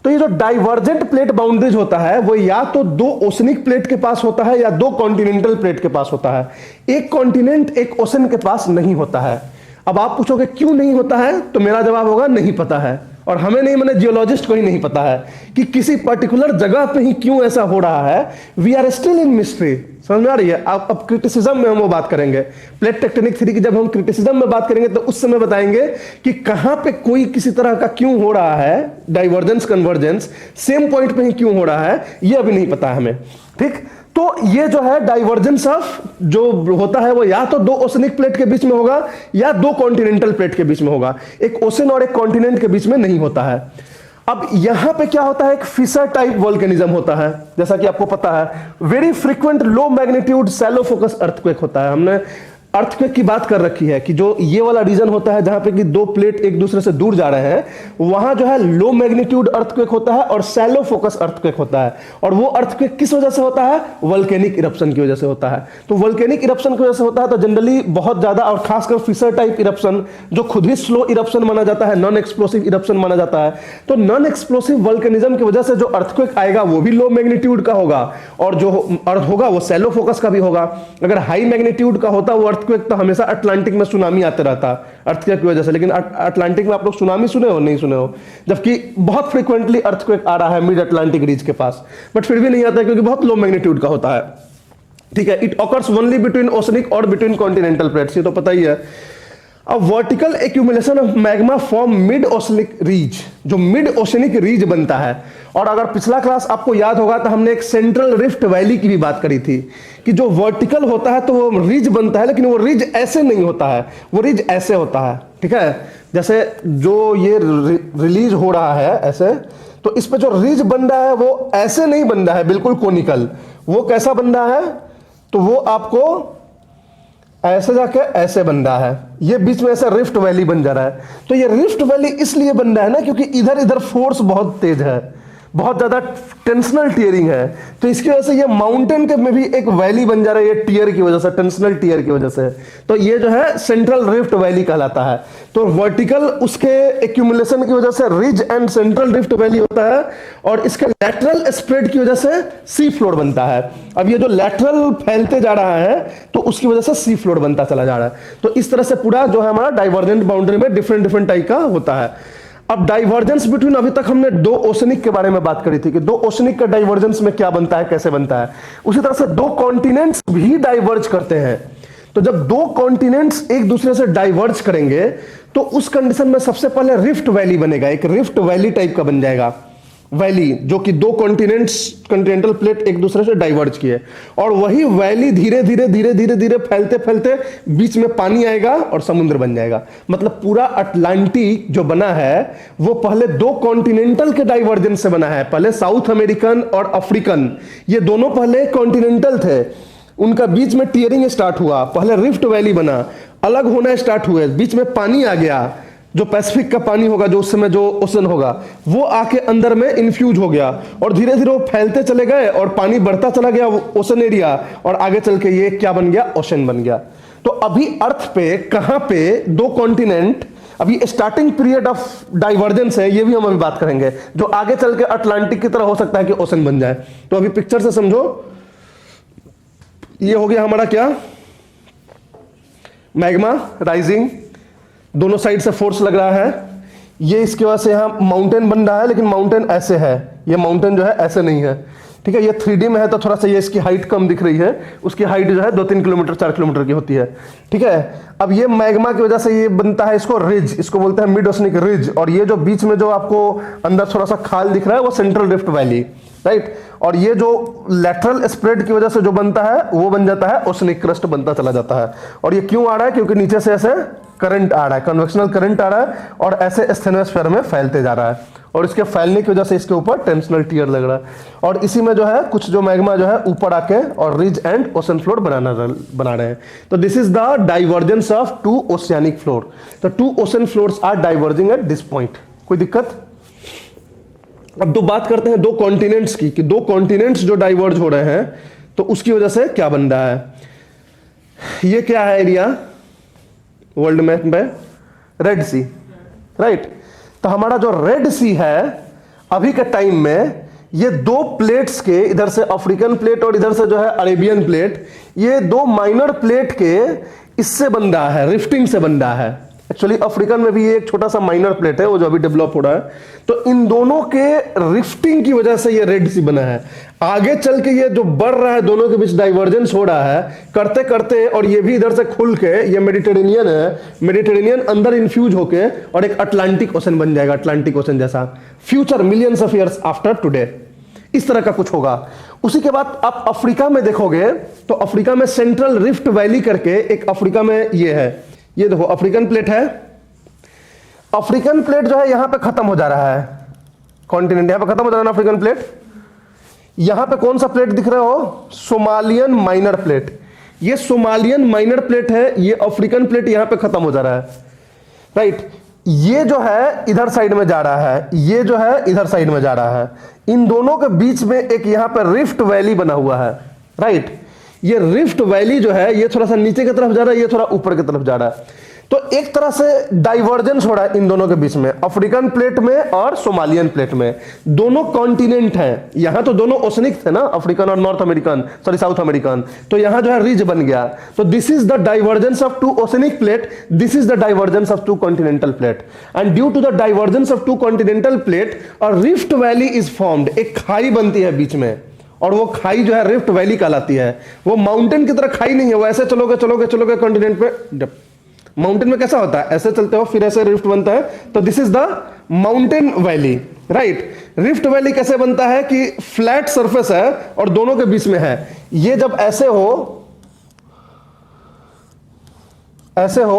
तो ये जो डाइवर्जेंट प्लेट बाउंड्रीज होता है वो या तो दो ओशनिक प्लेट के पास होता है या दो कॉन्टिनेंटल प्लेट के पास होता है। एक कॉन्टिनेंट एक ओशन के पास नहीं होता है। अब आप पूछोगे क्यों नहीं होता है, तो मेरा जवाब होगा नहीं पता है। और हमें नहीं, मैंने जियोलॉजिस्ट को ही नहीं पता है कि किसी पर्टिकुलर जगह पे ही क्यों ऐसा हो रहा है। We are still in mystery. समझ में आ रही है? अब क्रिटिसिज्म में हम वो बात करेंगे, प्लेट टेक्टोनिक थ्योरी की जब हम क्रिटिसिज्म में बात करेंगे तो उस समय बताएंगे कि कहां पे कोई किसी तरह का क्यों हो रहा है, डाइवर्जेंस कन्वर्जेंस सेम पॉइंट पे ही क्यों हो रहा है, ये अभी नहीं पता हमें। ठीक, तो ये जो है डाइवर्जेंस ऑफ जो होता है वो या तो दो ओशनिक प्लेट के बीच में होगा या दो कॉन्टिनेंटल प्लेट के बीच में होगा, एक ओशन और एक कॉन्टिनेंट के बीच में नहीं होता है। अब यहां पे क्या होता है, एक फिशर टाइप वोल्केनिज्म होता है, जैसा कि आपको पता है। वेरी फ्रीक्वेंट लो मैग्नीट्यूड शैलो फोकस अर्थक्वेक होता है। हमने अर्थक्वेक की बात कर रखी है कि जो ये वाला रीजन होता है जहां पे कि दो प्लेट एक दूसरे से दूर जा रहे हैं, वहां जो है लो मैग्नीट्यूड अर्थक्वेक होता है और शैलो फोकस अर्थक्वेक होता है। और वो अर्थक्वेक किस वजह से होता है, वोल्केनिक इरप्शन की वजह से होता है। तो वोल्केनिक इरप्शन की वजह से होता है तो जनरली बहुत ज्यादा, और खासकर फिशर टाइप इरप्शन जो खुद ही स्लो इरप्शन माना जाता है, नॉन एक्सप्लोसिव इरप्शन माना जाता है। तो नॉन एक्सप्लोसिव वोल्केनिज्म की वजह से जो अर्थक्वेक आएगा वो भी लो मैग्नीट्यूड का होगा और जो अर्थ होगा वो शैलो फोकस का भी होगा। अगर हाई मैग्नीट्यूड का होता वो अर्थक्वेक तो हमेशा अटलांटिक में सुनामी आते रहता अर्थक्वेक की वजह से। लेकिन अटलांटिक में आप लोग सुनामी सुने हो, नहीं सुने हो, जबकि बहुत फ्रीक्वेंटली अर्थक्वेक आ रहा है मिड अटलांटिक रीज के पास, बट फिर भी नहीं आता है क्योंकि बहुत लो मैग्नीट्यूड का होता है। ठीक है, it occurs only between oceanic और बिटवीन कॉन्टिनेंटल प्लेट्स, ये तो पता ही है। अब vertical accumulation of magma form mid oceanic ridge, जो मिड ओशनिक रीज बनता है। और अगर पिछला क्लास आपको याद होगा तो हमने एक सेंट्रल रिफ्ट वैली की भी बात करी थी कि जो वर्टिकल होता है तो वो रिज बनता है, लेकिन वो रिज ऐसे नहीं होता है, वो रिज ऐसे होता है। ठीक है, जैसे जो ये रिलीज हो रहा है ऐसे, तो इस पे जो रिज बन रहा है वो ऐसे नहीं बन रहा है बिल्कुल कोनिकल। वो कैसा बन रहा है, तो वो आपको ऐसे जाके ऐसे बन रहा है, ये बीच में ऐसा रिफ्ट वैली बन जा रहा है। तो ये रिफ्ट वैली इसलिए बन रहा है ना क्योंकि इधर इधर फोर्स बहुत तेज है, बहुत ज्यादा टेंशनल टियरिंग है, तो इसकी वजह से ये माउंटेन के में भी एक वैली बन जा रहा है, ये टियर की वजह से, टेंशनल टियर की वजह से। तो ये जो है सेंट्रल रिफ्ट वैली कहलाता है। तो वर्टिकल उसके एक्यूमुलेशन की वजह से ridge and central rift valley होता है और इसके लैटरल स्प्रेड की वजह से सी फ्लोर बनता है। अब ये जो लैटरल फैलते जा रहा है तो उसकी वजह से सी फ्लोर बनता चला जा रहा है। तो इस तरह से पूरा जो है हमारा डाइवर्जेंट बाउंड्री में डिफरेंट डिफरेंट टाइप का होता है। अब डाइवर्जेंस बिटवीन, अभी तक हमने दो ओशनिक के बारे में बात करी थी कि दो ओशनिक का डाइवर्जेंस में क्या बनता है, कैसे बनता है। उसी तरह से दो कॉन्टिनेंट्स भी डाइवर्ज करते हैं। तो जब दो कॉन्टिनेंट्स एक दूसरे से डाइवर्ज करेंगे तो उस कंडीशन में सबसे पहले रिफ्ट वैली बनेगा, एक रिफ्ट वैली टाइप का बन जाएगा वैली, जो कि दो कॉन्टिनेंट्स, कॉन्टिनेंटल प्लेट एक दूसरे से डाइवर्ज किए, और वही वैली धीरे धीरे धीरे धीरे धीरे फैलते फैलते बीच में पानी आएगा और समुद्र बन जाएगा। मतलब पूरा अटलांटिक जो बना है वो पहले दो कॉन्टिनेंटल के डाइवर्जेंस से बना है। पहले साउथ अमेरिकन और अफ्रीकन, ये दोनों पहले कॉन्टिनेंटल थे, उनका बीच में टियरिंग स्टार्ट हुआ, पहले रिफ्ट वैली बना, अलग होना स्टार्ट हुए, बीच में पानी आ गया, जो पैसिफिक का पानी होगा, जो उस समय जो ओशन होगा, वो आके अंदर में इन्फ्यूज हो गया, और धीरे धीरे वो फैलते चले गए और पानी बढ़ता चला गया ओशन एरिया, और आगे चल के ये क्या बन गया, ओशन बन गया। तो अभी अर्थ पे कहां पे दो कॉन्टिनेंट, अभी स्टार्टिंग पीरियड ऑफ डाइवर्जेंस है, ये भी हम अभी बात करेंगे, जो आगे चल के अटलांटिक की तरह हो सकता है कि ओशन बन जाए। तो अभी पिक्चर से समझो, ये हो गया हमारा क्या, मैग्मा राइजिंग, दोनों साइड से फोर्स लग रहा है, ये इसके वजह से यहां माउंटेन बन रहा है, लेकिन माउंटेन ऐसे है, ये माउंटेन जो है ऐसे नहीं है, ठीक है। ये 3D में है तो थोड़ा सा ये इसकी हाइट कम दिख रही है, उसकी हाइट जो है 2-3 किलोमीटर 4 किलोमीटर की होती है, ठीक है। अब ये मैग्मा की वजह से ये बनता है, इसको रिज, इसको बोलते हैं मिड ओशनिक रिज, और ये जो बीच में जो आपको अंदर थोड़ा सा खाल दिख रहा है वो सेंट्रल रिफ्ट वैली, राइट। और ये जो लैटरल स्प्रेड की वजह से जो बनता है वो बन जाता है ओशनिक क्रस्ट, बनता चला जाता है। और ये क्यों आ रहा है, क्योंकि नीचे से ऐसे करंट आ रहा है, कन्वेक्शनल करंट आ रहा है, और ऐसे स्टेनोस्फीयर में फैलते जा रहा है, और इसके फैलने की वजह से इसके ऊपर टेंशनल टियर लग रहा है, और इसी में जो है कुछ जो मैग्मा जो है ऊपर आके और रिज एंड ओशन फ्लोर बना रहे हैं। तो this is the divergence of two oceanic floor. तो two ocean floors are diverging at this point. कोई दिक्कत? अब दो बात करते हैं दो कॉन्टिनेंट्स की, कि दो कॉन्टिनेंट्स जो डाइवर्ज हो रहे हैं तो उसकी वजह से क्या बन रहा है। ये क्या है एरिया वर्ल्ड मैप में, रेड सी, राइट। तो हमारा जो रेड सी है अभी के टाइम में, ये दो प्लेट्स के, इधर से अफ्रीकन प्लेट और इधर से जो है अरेबियन प्लेट, ये दो माइनर प्लेट के इससे बन रहा है, रिफ्टिंग से बन रहा है। एक्चुअली अफ्रीकन में भी ये एक छोटा सा माइनर प्लेट है, वो जो अभी डेवलप हो रहा है। तो इन दोनों के रिफ्टिंग की वजह से ये रेड सी बना है। आगे चल के ये जो बढ़ रहा है, दोनों के बीच डाइवर्जेंस हो रहा है करते करते, और ये भी इधर से खुल के, ये मेडिटेरेनियन है, मेडिटेरेनियन अंदर इन्फ्यूज होके और एक अटलांटिक ओशन बन जाएगा, अटलांटिक ओशन जैसा, future millions of years after today, इस तरह का कुछ होगा। उसी के बाद आप अफ्रीका में देखोगे तो अफ्रीका में सेंट्रल रिफ्ट वैली करके एक अफ्रीका में ये है, ये देखो अफ्रीकन प्लेट है। अफ्रीकन प्लेट जो है यहां पे खत्म हो जा रहा है, कॉन्टिनेंट यहां पे खत्म हो जा रहा है अफ्रीकन प्लेट। यहां पे कौन सा प्लेट दिख रहा हो, सोमालियन माइनर प्लेट। ये सोमालियन माइनर प्लेट है, ये अफ्रीकन प्लेट यहां पे खत्म हो जा रहा है, राइट। ये जो है इधर साइड में जा रहा है, ये जो है इधर साइड में जा रहा है। इन दोनों के बीच में एक यहां पर रिफ्ट वैली बना हुआ है, राइट। ये रिफ्ट वैली जो है ये थोड़ा सा नीचे की तरफ जा रहा है, ये थोड़ा ऊपर की तरफ जा रहा है। तो एक तरह से डाइवर्जेंस हो रहा है इन दोनों के बीच में, अफ्रीकन प्लेट में और सोमालियन प्लेट में। दोनों कॉन्टिनेंट हैं, यहां तो दोनों ओशनिक थे ना, अफ्रीकन और North American, sorry South American. तो यहां जो है रिज बन गया। तो this is the divergence of two oceanic plate, this is the divergence of two continental plate, and due to the divergence of two continental plate और rift valley is formed, एक खाई बनती है बीच में, और वो खाई जो है रिफ्ट वैली कहलाती है। वो माउंटेन की तरह खाई नहीं है, वो ऐसे चलोगे चलोगे चलोगे कॉन्टिनेंट पे। माउंटेन में कैसा होता है, ऐसे चलते हो फिर ऐसे रिफ्ट बनता है, तो this is the mountain valley, right. Rift valley कैसे बनता है कि फ्लैट सरफेस है और दोनों के बीच में है। ये जब ऐसे हो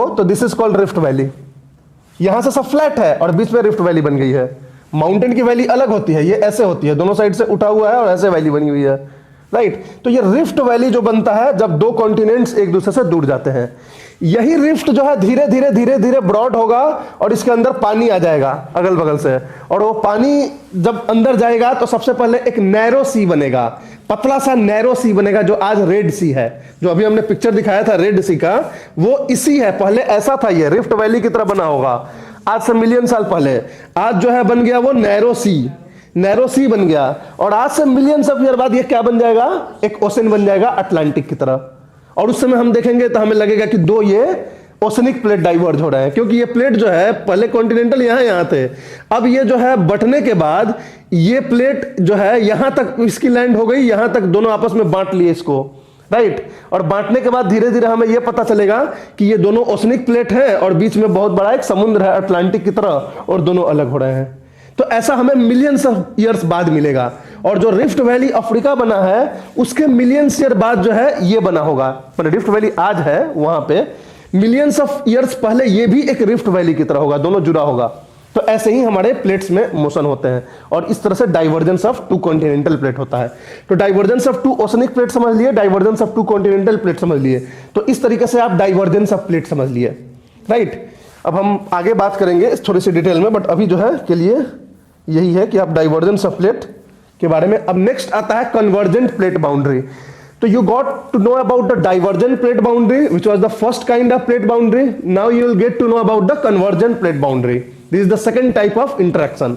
तो this is called rift valley. यहां से सब फ्लैट है और बीच में रिफ्ट वैली बन गई है। माउंटेन की वैली अलग होती है, ये ऐसे होती है, दोनों साइड से उठा हुआ है और ऐसे वैली बनी हुई है, राइट। तो ये रिफ्ट वैली जो बनता है जब दो कॉन्टिनेंट्स एक दूसरे से दूर जाते हैं। यही रिफ्ट जो है धीरे धीरे धीरे धीरे ब्रॉड होगा और इसके अंदर पानी आ जाएगा अगल बगल से, और वो पानी जब अंदर जाएगा तो सबसे पहले एक नैरो सी बनेगा, पतला सा नैरो सी बनेगा, जो आज रेड सी है। जो अभी हमने पिक्चर दिखाया था रेड सी का, वो इसी है। पहले ऐसा था, ये रिफ्ट वैली की तरह बना होगा आज से मिलियन साल पहले। आज जो है बन गया वो नैरो सी बन गया, और आज से मिलियंस ऑफ ईयर बाद ये क्या बन जाएगा, एक ओशन बन जाएगा अटलांटिक की तरह। और उस समय हम देखेंगे तो हमें लगेगा कि दो ये ओशनिक प्लेट डाइवर्ज हो रहे हैं, क्योंकि ये प्लेट जो है पहले कॉन्टिनेंटल यहां थे, अब ये जो है बंटने के बाद ये प्लेट जो है यहां तक इसकी लैंड हो गई, यहां तक दोनों आपस में बांट लिए इसको, राइट। और बांटने के बाद धीरे धीरे हमें यह पता चलेगा कि ये दोनों ओशनिक प्लेट है और बीच में बहुत बड़ा एक समुद्र है अटलांटिक की तरह, और दोनों अलग हो रहे हैं। तो ऐसा हमें मिलियंस ऑफ ईयर्स बाद मिलेगा। और जो रिफ्ट वैली अफ्रीका बना है उसके मिलियंस ईयर बाद जो है ये बना होगा। पर रिफ्ट वैली आज है वहां पे, मिलियंस ऑफ ईयर्स पहले ये भी एक रिफ्ट वैली की तरह होगा, दोनों जुड़ा होगा। तो ऐसे ही हमारे प्लेट्स में मोशन होते हैं और इस तरह से divergence of two continental plate होता है। तो divergence of two oceanic plate समझ लिए, divergence of two continental plate समझ लिए। तो इस तरीके से आप डाइवर्जेंस ऑफ प्लेट समझ लिए, राइट। अब हम आगे बात करेंगे थोड़ी सी डिटेल में, बट अभी जो है के लिए यही है कि आप डाइवर्जेंस ऑफ प्लेट के बारे में। अब नेक्स्ट आता है कन्वर्जेंट प्लेट बाउंड्री। तो you got to know about the divergent plate boundary, which was the first kind of plate boundary. Now you will get to know about the convergent plate boundary. This is the second type of interaction.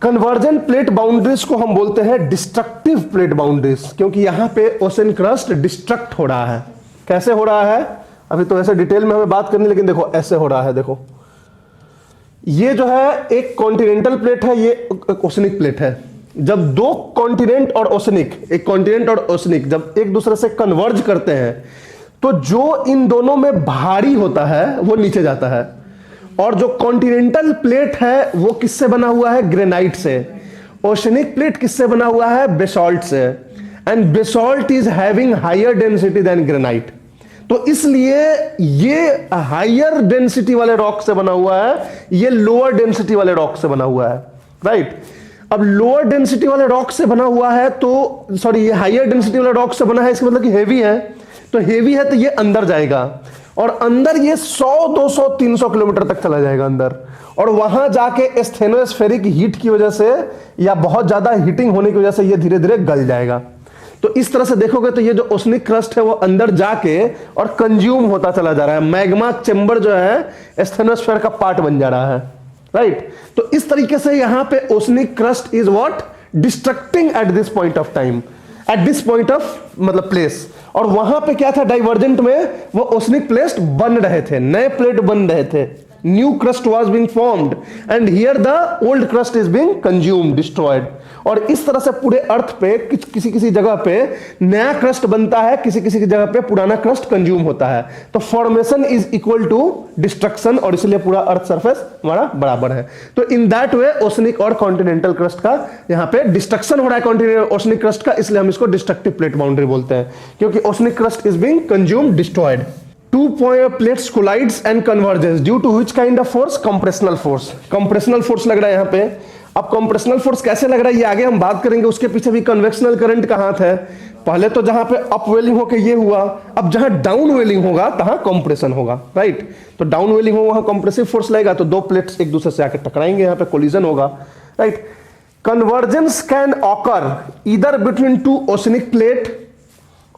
Convergent plate boundaries को हम बोलते हैं destructive plate boundaries, क्योंकि यहाँ पे ocean crust destruct हो रहा है। कैसे हो रहा है अभी तो ऐसे डिटेल में हमें बात करनी, लेकिन देखो ऐसे हो रहा है। देखो ये जो है एक कॉन्टिनेंटल प्लेट है, ये ओशनिक प्लेट है। जब दो कॉन्टिनेंट और ओशनिक, एक कॉन्टिनेंट और ओशनिक जब एक दूसरे से कन्वर्ज करते हैं तो जो इन दोनों में भारी होता है वो नीचे जाता है। और जो कॉन्टिनेंटल प्लेट है वो किससे बना हुआ है? ग्रेनाइट से। ओशनिक प्लेट किससे बना हुआ है? बेसॉल्ट से। And basalt is having higher density than granite. तो इसलिए ये हायर डेंसिटी वाले रॉक से बना हुआ है, ये लोअर डेंसिटी वाले रॉक से बना हुआ है, राइट। अब लोअर डेंसिटी वाले रॉक से बना हुआ है तो सॉरी, ये हायर डेंसिटी वाले रॉक से बना है, इसका मतलब कि हेवी है। तो हेवी है तो ये अंदर जाएगा और अंदर ये 100 200 300 किलोमीटर तक चला जाएगा अंदर, और वहां जाके स्टेनोस्फेरिक हीट की वजह से या बहुत ज्यादा हीटिंग होने की वजह से ये धीरे धीरे गल जाएगा। तो इस तरह से देखोगे तो ये जो ओशनिक क्रस्ट है वो अंदर जाके और कंज्यूम होता चला जा रहा है। मैग्मा चेंबर जो है स्टेनोस्फेयर का पार्ट बन जा रहा है, राइट। तो इस तरीके से यहां पे oceanic crust is what? Distracting eight this point of time, eight this point of मतलब प्लेस। और वहां पे क्या था? डाइवर्जेंट में वो ओशनिक प्लेट बन रहे थे, नए प्लेट बन रहे थे, new crust was being formed and here the old crust is being consumed, destroyed. और इस तरह से पूरे अर्थ पे किसी किसी जगह पे नया क्रस्ट बनता है, किसी किसी की जगह पे पुराना क्रस्ट कंज्यूम होता है। तो formation is equal to destruction, और इसलिए पूरा अर्थ सरफेस हमारा बराबर है। तो इन दैट वे ओशनिक और कॉन्टिनेंटल क्रस्ट का यहाँ पे डिस्ट्रक्शन हो रहा है कॉन्टिनेंटल ओशनिक क्रस्ट का, इसलिए हम इसको डिस्ट्रक्टिव प्लेट बाउंड्री बोलते हैं, क्योंकि oceanic crust is being consumed, destroyed. Two plates collides and converges due to which kind of force? Compressional force. Compressional force लग रहा है यहाँ पे। अब कंप्रेशनल फोर्स कैसे लग रहा है ये आगे हम बात करेंगे। उसके पीछे भी कन्वेक्शनल करंट का हाथ है। पहले तो जहां पे अप वेलिंग होके ये हुआ, अब जहां डाउन वेलिंग होगा तहां कंप्रेशन होगा, राइट। तो डाउन वेलिंग होगा, वहां कंप्रेसिव फोर्स लगेगा, तो दो प्लेट्स एक दूसरे से आकर टकराएंगे, यहाँ पे कोलिजन होगा, right. Convergence can occur either between two oceanic plate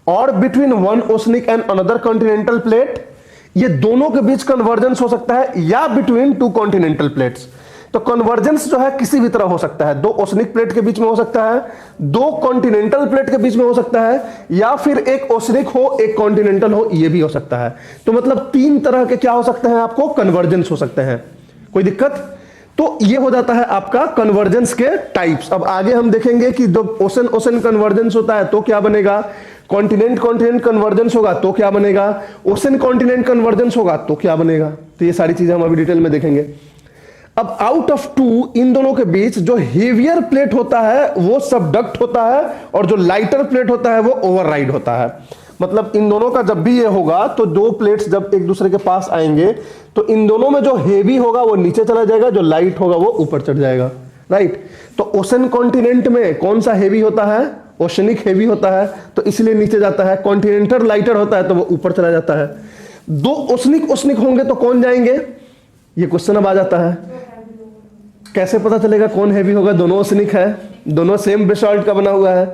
और between one oceanic and another continental plate. ये दोनों के बीच कन्वर्जेंस हो सकता है, या बिटवीन टू कॉन्टिनेंटल प्लेट्स। तो कन्वर्जेंस जो है किसी भी तरह हो सकता है, दो ओशनिक प्लेट के बीच में हो सकता है, दो कॉन्टिनेंटल प्लेट के बीच में हो सकता है, या फिर एक ओशनिक हो एक कॉन्टिनेंटल हो, ये भी हो सकता है। तो मतलब तीन तरह के क्या हो सकते हैं आपको? कन्वर्जेंस हो सकते हैं। कोई दिक्कत? तो ये हो जाता है आपका कन्वर्जेंस के टाइप्स। अब आगे हम देखेंगे कि जब ओशन ओशन कन्वर्जेंस होता है तो क्या बनेगा, कॉन्टिनेंट कॉन्टिनेंट कन्वर्जेंस होगा तो क्या बनेगा, ओशन कॉन्टिनेंट कन्वर्जेंस होगा तो क्या बनेगा। तो ये सारी चीजें हम अभी डिटेल में देखेंगे। अब आउट ऑफ टू, इन दोनों के बीच जो हेवियर प्लेट होता है वो सबडक्ट होता है, और जो लाइटर प्लेट होता है वो ओवरराइड होता है। मतलब इन दोनों का जब भी ये होगा तो दो प्लेट्स जब एक दूसरे के पास आएंगे तो इन दोनों में जो हेवी होगा वो नीचे चला जाएगा, जो लाइट होगा वो ऊपर चढ़ जाएगा, राइट। तो ओशन कॉन्टिनेंट में कौन सा हेवी होता है? ओशनिक हेवी होता है, तो इसलिए नीचे जाता है। कॉन्टिनेंटल लाइटर होता है तो वो ऊपर चला जाता है। दो ओशनिक ओशनिक होंगे तो कौन जाएंगे, ये क्वेश्चन अब आ जाता है। कैसे पता चलेगा कौन हैवी होगा? दोनों ओशनिक है, दोनों सेम बेसॉल्ट का बना हुआ है।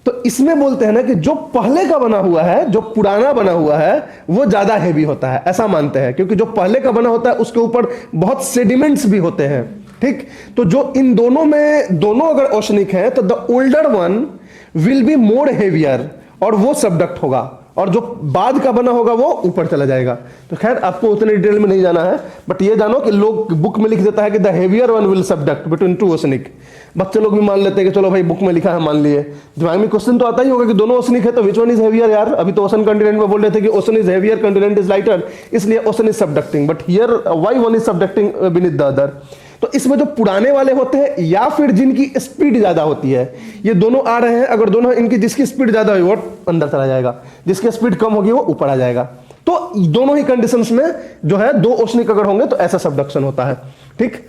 तो इसमें बोलते हैं ना कि जो पहले का बना हुआ है, जो पुराना बना हुआ है, वो ज्यादा हैवी होता है, ऐसा मानते हैं, क्योंकि जो पहले का बना होता है उसके ऊपर बहुत सेडिमेंट्स भी होते हैं, ठीक। तो जो इन दोनों में, दोनों अगर ओशनिक है तो the older one will be more heavier, और वो सबडक्ट होगा, और जो बाद का बना होगा वो ऊपर चला जाएगा। तो खैर आपको उतने डिटेल में नहीं जाना है, बट ये जानो कि लोग बुक में लिख देता है कि the heavier one will subduct between two oceanic. बच्चे लोग भी मान लेते हैं कि चलो भाई बुक में लिखा है मान लिए, दिमाग में क्वेश्चन तो आता ही होगा कि दोनों ओशनिक है तो विच वन इज हेवियर यार। अभी तो ओशन कॉन्टिनेंट में बोल रहे थे कि ocean is heavier, continent is lighter, इसलिए ocean is subducting, but here why one is subducting beneath the other. तो इसमें जो पुराने वाले होते हैं या फिर जिनकी स्पीड ज्यादा होती है, ये दोनों आ रहे हैं, अगर दोनों इनकी जिसकी स्पीड ज्यादा होगी वो अंदर चला जाएगा, जिसकी स्पीड कम होगी वो ऊपर आ जाएगा। तो दोनों ही कंडीशंस में जो है दो ओशनिक अगर होंगे तो ऐसा सबडक्शन होता है। ठीक,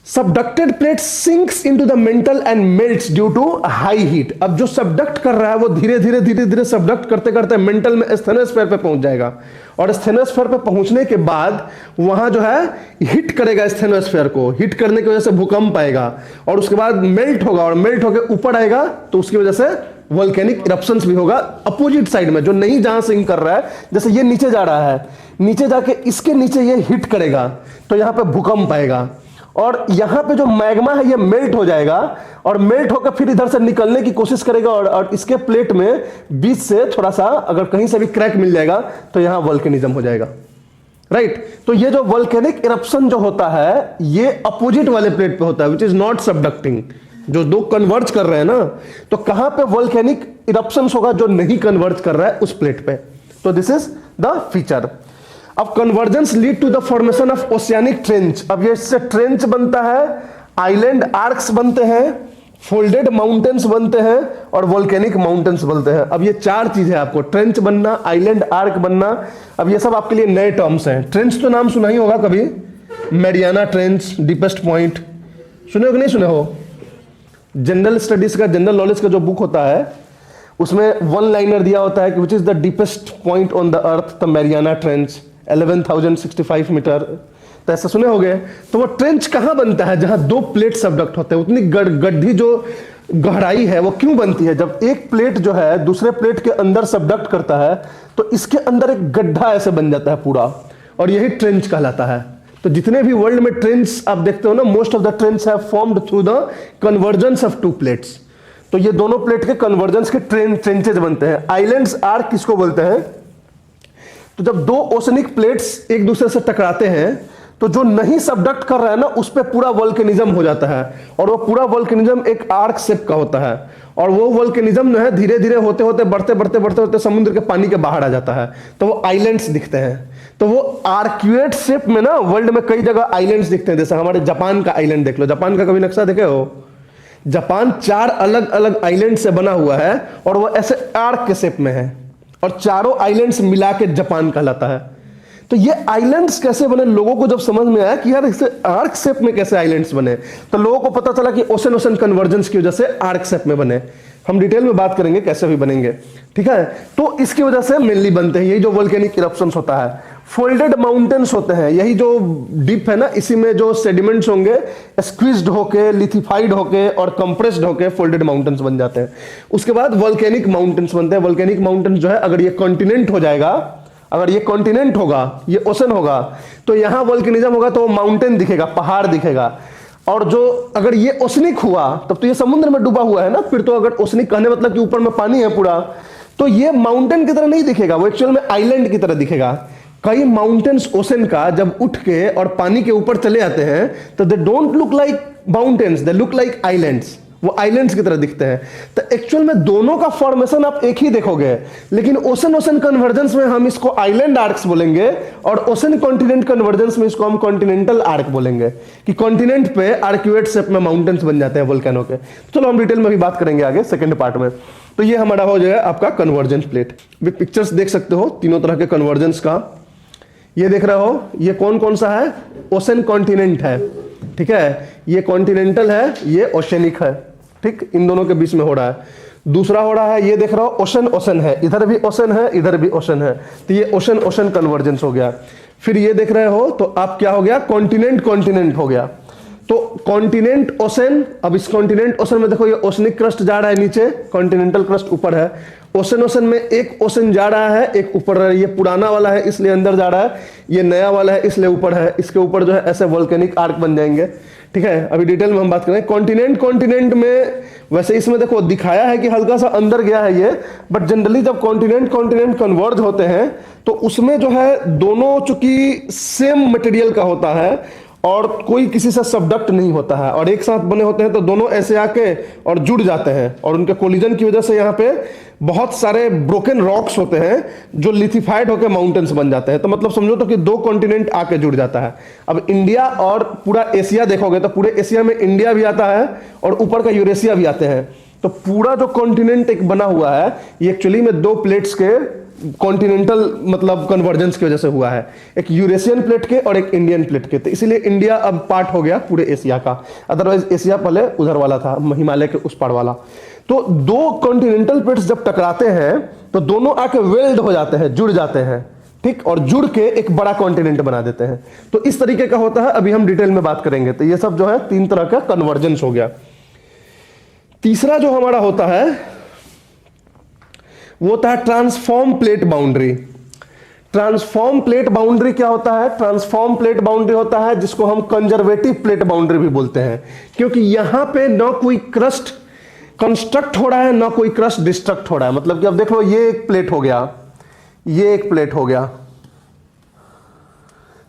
subducted plate sinks into the mantle and melts due to high heat. अब जो सबडक्ट कर रहा है वो धीरे धीरे सबडक्ट करते करते मेंटल में स्टेनोस्फेयर पे पहुंच जाएगा, और स्टेनोस्फेयर पे पहुंचने के बाद वहां जो है हिट करेगा स्टेनोस्फेयर को, हिट करने की वजह से भूकंप आएगा, और उसके बाद मेल्ट होगा, और मेल्ट होकर ऊपर आएगा, तो उसकी वजह से वोल्केनिक इरप्शंस भी होगा अपोजिट साइड में, जो नहीं जहां सिंक कर रहा है। जैसे ये नीचे जा रहा है, नीचे जाके इसके नीचे ये हिट करेगा तो यहां पे भूकंप आएगा, और यहां पे जो मैग्मा है ये मेल्ट हो जाएगा, और मेल्ट होकर फिर इधर से निकलने की कोशिश करेगा, और इसके प्लेट में बीच से थोड़ा सा अगर कहीं से भी क्रैक मिल जाएगा तो यहां वोल्केनिज्म हो जाएगा। राइट, तो ये जो वोल्केनिक इरप्शन जो होता है ये अपोजिट वाले प्लेट पे होता है, विच इज नॉट सबडक्टिंग। जो दो कन्वर्ज कर रहे हैं ना, तो कहां पे वोल्केनिक इरप्शन होगा, जो नहीं कन्वर्ज कर रहा है उस प्लेट पे। तो दिस इज द फीचर। अब convergence lead to the formation of oceanic trench. अब ये इससे ट्रेंच बनता है, आइलैंड आर्क्स बनते हैं, फोल्डेड माउंटेन्स बनते हैं, और वोल्केनिक माउंटेन्स बनते हैं। अब ये चार चीज है आपको, ट्रेंच बनना, आइलैंड आर्क बनना। अब ये सब आपके लिए नए टर्म्स हैं। ट्रेंच तो नाम सुना ही होगा कभी, मैरियाना ट्रेंच, डीपेस्ट पॉइंट, सुने हो कि नहीं सुने हो? जनरल स्टडीज का, जनरल नॉलेज का जो बुक होता है उसमें वन लाइनर दिया होता है कि which is the deepest point on the earth, the Mariana trench 11,065 metre. तो ऐसा सुने होंगे। तो वो ट्रेंच कहां बनता है? जहां दो प्लेट सबडक्ट होते हैं। उतनी गड्ढी जो गहराई है वो क्यों बनती है? जब एक प्लेट जो है दूसरे प्लेट के अंदर सबडक्ट करता है तो इसके अंदर एक गड्ढा ऐसे बन जाता है पूरा, और यही ट्रेंच कहलाता है। तो जितने भी वर्ल्ड में ट्रेंच आप देखते हो ना, most of the trench have formed through the convergence of to plates. तो ये दोनों प्लेट के कन्वर्जेंस के ट्रेंचेज बनते हैं। आइलैंड्स आर्क किसको बोलते हैं? तो जब दो ओशनिक प्लेट्स एक दूसरे से टकराते हैं तो जो नहीं सबडक्ट कर रहा है ना उस पे पूरा वोल्केनिज्म हो जाता है, और वो पूरा वोल्केनिज्म एक आर्क शेप का होता है, और वो वोल्केनिज्म जो है धीरे धीरे होते होते बढ़ते समुद्र के पानी के बाहर आ जाता है, तो वो आइलैंड्स दिखते हैं। तो वो आर्क्यूएट शेप में ना वर्ल्ड में कई जगह आइलैंड्स दिखते हैं। जैसे हमारे जापान का आइलैंड देख लो, जापान का कभी नक्शा देखे हो? जापान 4 अलग अलग आइलैंड से बना हुआ है, और वो ऐसे आर्क के शेप में है, और चारों आइलैंड्स मिला के जापान कहलाता है। तो ये आइलैंड्स कैसे बने, लोगों को जब समझ में आया कि यार इसे आर्क शेप में कैसे आइलैंड्स बने, तो लोगों को पता चला कि ओशन ओशन कन्वर्जेंस की वजह से आर्क शेप में बने। हम डिटेल में बात करेंगे कैसे भी बनेंगे, ठीक है। तो इसकी वजह से मेनली बनते हैं, यही जो वोल्केनिक इरप्शंस होता है। फोल्डेड माउंटेन्स होते हैं, यही जो डीप है ना, इसी में जो सेडिमेंट्स होंगे स्क्वीज्ड होके, लिथिफाइड होके और कंप्रेस्ड होके फोल्डेड माउंटेन्स बन जाते हैं। उसके बाद वोल्केनिक माउंटेन्स बनते हैं। वोल्केनिक माउंटेन्स जो है, अगर ये कॉन्टिनेंट हो जाएगा, अगर ये कॉन्टिनेंट होगा, ये ओशन होगा, तो यहां वोल्केनिज्म होगा तो माउंटेन दिखेगा, पहाड़ दिखेगा। और जो अगर ये ओशनिक हुआ तब तो ये समुद्र में डूबा हुआ है ना, फिर तो अगर ओशनिक कहने मतलब कि ऊपर में पानी है पूरा, तो ये माउंटेन की तरह नहीं दिखेगा, वो एक्चुअल में आइलैंड की तरह दिखेगा। कई माउंटेन्स ओशन का जब उठ के और पानी के ऊपर चले आते हैं तो they don't look like mountains, they look like islands, वो आइलैंड्स की तरह दिखते हैं। तो एक्चुअल में दोनों का फॉर्मेशन आप एक ही देखोगे, लेकिन ओशन ओशन कन्वर्जेंस में हम इसको आइलैंड आर्क्स बोलेंगे, और ओशन कॉन्टिनेंट कन्वर्जेंस में इसको हम कॉन्टिनेंटल आर्क बोलेंगे, कि कॉन्टिनेंट पे आर्क्यूएट शेप में माउंटेन्स बन जाते हैं वोल्केनो के। चलो हम डिटेल में भी बात करेंगे आगे सेकंड पार्ट में। तो ये हमारा हो जाएगा आपका कन्वर्जेंस प्लेट। पिक्चर्स देख सकते हो तीनों तरह के कन्वर्जेंस का। ये देख रहे हो, ये कौन कौन सा है? ओशन कॉन्टिनेंट है, ठीक है। ये कॉन्टिनेंटल है, ये ओशनिक है, ठीक, इन दोनों के बीच में हो रहा है। दूसरा हो रहा है, ये देख रहा हो, ओशन ओशन है, इधर भी ओशन है, इधर भी ओशन है, तो ये ओशन ओशन कन्वर्जेंस हो गया। फिर ये देख रहे हो तो आप क्या हो गया? कॉन्टिनेंट कॉन्टिनेंट हो गया। तो कॉन्टिनेंट ओशन, अब इस कॉन्टिनेंट ओशन में देखो ये ओशनिक क्रस्ट जा रहा है नीचे, कॉन्टिनेंटल क्रस्ट ऊपर है। ओशन ओशन में एक ओशन जा रहा है, एक ऊपर है। ये पुराना वाला है इसलिए अंदर जा रहा है, ये नया वाला है इसलिए ऊपर है। इसके ऊपर जो है ऐसे वोल्केनिक आर्क बन जाएंगे, ठीक है, अभी डिटेल में हम बात करें। कॉन्टिनेंट में वैसे इसमें देखो दिखाया है कि हल्का सा अंदर गया है ये, बट जनरली जब कॉन्टिनेंट कन्वर्ज होते हैं तो उसमें जो है दोनों चूंकि सेम मटेरियल का होता है और कोई किसी से सबडक्ट नहीं होता है और एक साथ बने होते हैं, तो दोनों ऐसे आके और जुड़ जाते हैं और उनके कोलिजन की वजह से यहाँ पे बहुत सारे ब्रोकन रॉक्स होते हैं जो लिथिफाइड होकर माउंटेन्स बन जाते हैं। तो मतलब समझो तो कि दो कॉन्टिनेंट आके जुड़ जाता है। अब इंडिया और पूरा एशिया देखोगे तो पूरे एशिया में इंडिया भी आता है और ऊपर का यूरेशिया भी आते हैं। तो पूरा जो कॉन्टिनेंट एक बना हुआ है ये एक्चुअली में दो प्लेट्स के कॉन्टिनेंटल मतलब कन्वर्जेंस की वजह से हुआ है, एक यूरेशियन प्लेट के और एक इंडियन प्लेट के। तो इसीलिए इंडिया अब पार्ट हो गया पूरे एशिया का, अदरवाइज एशिया पहले उधर वाला था, हिमालय के उस पार वाला। तो दो कॉन्टिनेंटल प्लेट्स जब टकराते हैं तो दोनों आके वेल्ड हो जाते हैं, जुड़ जाते हैं, ठीक, और जुड़ के एक बड़ा कॉन्टिनेंट बना देते हैं। तो इस तरीके का होता है, अभी हम डिटेल में बात करेंगे। तो ये सब जो है तीन तरह का कन्वर्जेंस हो गया। तीसरा जो हमारा होता है वो होता है transform plate boundary. Transform plate boundary क्या होता है? ट्रांसफॉर्म प्लेट बाउंड्री होता है जिसको हम कंजर्वेटिव प्लेट बाउंड्री भी बोलते हैं, क्योंकि यहां पे ना कोई क्रस्ट कंस्ट्रक्ट हो रहा है ना कोई क्रस्ट डिस्ट्रक्ट हो रहा है। मतलब कि अब देख लो, ये एक प्लेट हो गया, ये एक प्लेट हो गया।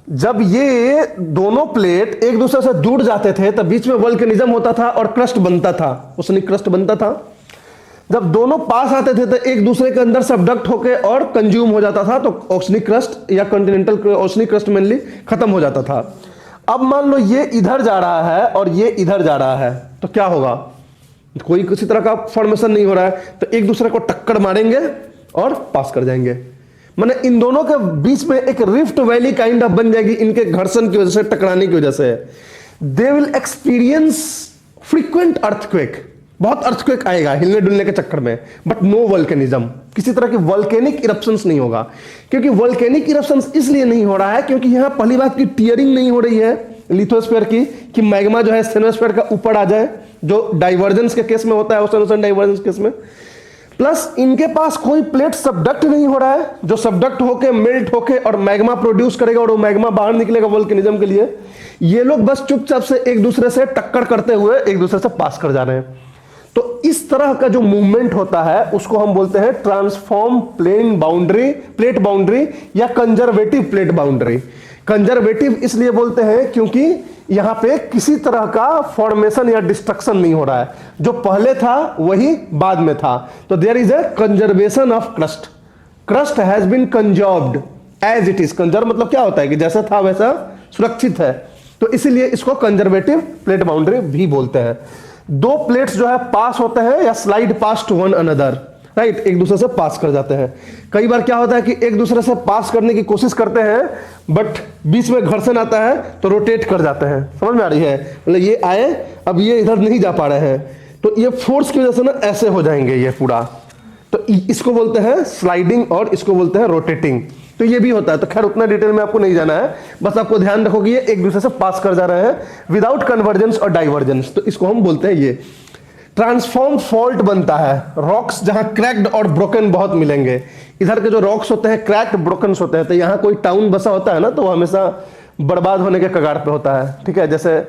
जब ये दोनों प्लेट एक दूसरे से जुड़ जाते थे तब बीच में वल्केनिज्म होता था और क्रस्ट बनता था, ओसनिक क्रस्ट बनता था। जब दोनों पास आते थे तो एक दूसरे के अंदर सबडक्ट होके और कंज्यूम हो जाता था, तो ओसनिक क्रस्ट या कॉन्टिनेंटल ओसनिक क्रस्ट मेनली खत्म हो जाता था। अब मान लो ये इधर जा रहा है और ये इधर जा रहा है, तो क्या होगा? कोई किसी तरह का फॉर्मेशन नहीं हो रहा है, तो एक दूसरे को टक्कर मारेंगे और पास कर जाएंगे। माने इन दोनों के बीच में एक रिफ्ट वैली काइंड ऑफ बन जाएगी, इनके घर्षण की वजह से, टकराने की वजह से। They will experience frequent earthquake, बहुत अर्थक्वेक आएगा हिलने डुलने के चक्कर में, बट नो वल्केनिज्म, किसी तरह की वल्केनिक इरप्शंस नहीं होगा। क्योंकि वल्केनिक इरप्शंस इसलिए नहीं हो रहा है क्योंकि यहां पहली बात की टीयरिंग नहीं हो रही है लिथोस्फीयर की, कि मैग्मा जो है स्टेनोस्फीयर का ऊपर आ जाए, जो डाइवर्जेंस के केस में होता है, ओशन डाइवर्जेंस केस में। प्लस इनके पास कोई प्लेट सबडक्ट नहीं हो रहा है जो सबडक्ट होके मेल्ट होके और मैग्मा प्रोड्यूस करेगा और वो मैग्मा बाहर निकलेगा वल्केनिज्म के लिए। ये लोग बस चुपचाप से एक दूसरे से टक्कर करते हुए एक दूसरे से पास कर जा रहे हैं। तो इस तरह का जो मूवमेंट होता है उसको हम बोलते हैं ट्रांसफॉर्म प्लेट बाउंड्री या कंजर्वेटिव प्लेट बाउंड्री। कंजर्वेटिव इसलिए बोलते हैं क्योंकि यहां पे किसी तरह का फॉर्मेशन या डिस्ट्रक्शन नहीं हो रहा है, जो पहले था वही बाद में था। तो there is a conservation of crust has been conserved as it is. Conserve मतलब क्या होता है कि जैसा था वैसा सुरक्षित है, तो इसीलिए इसको कंजर्वेटिव प्लेट बाउंड्री भी बोलते हैं। दो प्लेट्स जो है पास होते हैं या slide pass to one another, right, एक दूसरे से पास कर जाते हैं। कई बार क्या होता है कि एक दूसरे से पास करने की कोशिश करते हैं बट बीच में घर्षण आता है तो रोटेट कर जाते हैं। समझ में आ रही है? मतलब ये आए, अब ये इधर नहीं जा पा रहे हैं, तो ये फोर्स की वजह से ना ऐसे हो जाएंगे ये पूरा। तो इसको बोलते हैं स्लाइडिंग और इसको बोलते हैं रोटेटिंग। तो ये भी होता है। तो खैर उतना डिटेल में आपको नहीं जाना है, बस आपको ध्यान रखो कि ये एक दूसरे से पास कर जा रहे हैं विदाउट कन्वर्जेंस और डाइवर्जेंस। तो इसको हम बोलते हैं ये ट्रांसफॉर्म फॉल्ट बनता है। रॉक्स जहां क्रैक्ड और ब्रोकन बहुत मिलेंगे, इधर के जो रॉक्स होते हैं क्रैक्ड ब्रोकन होते हैं, तो यहाँ कोई टाउन बसा होता है ना तो वो हमेशा बर्बाद होने के कगार पे होता है। ठीक है, जैसे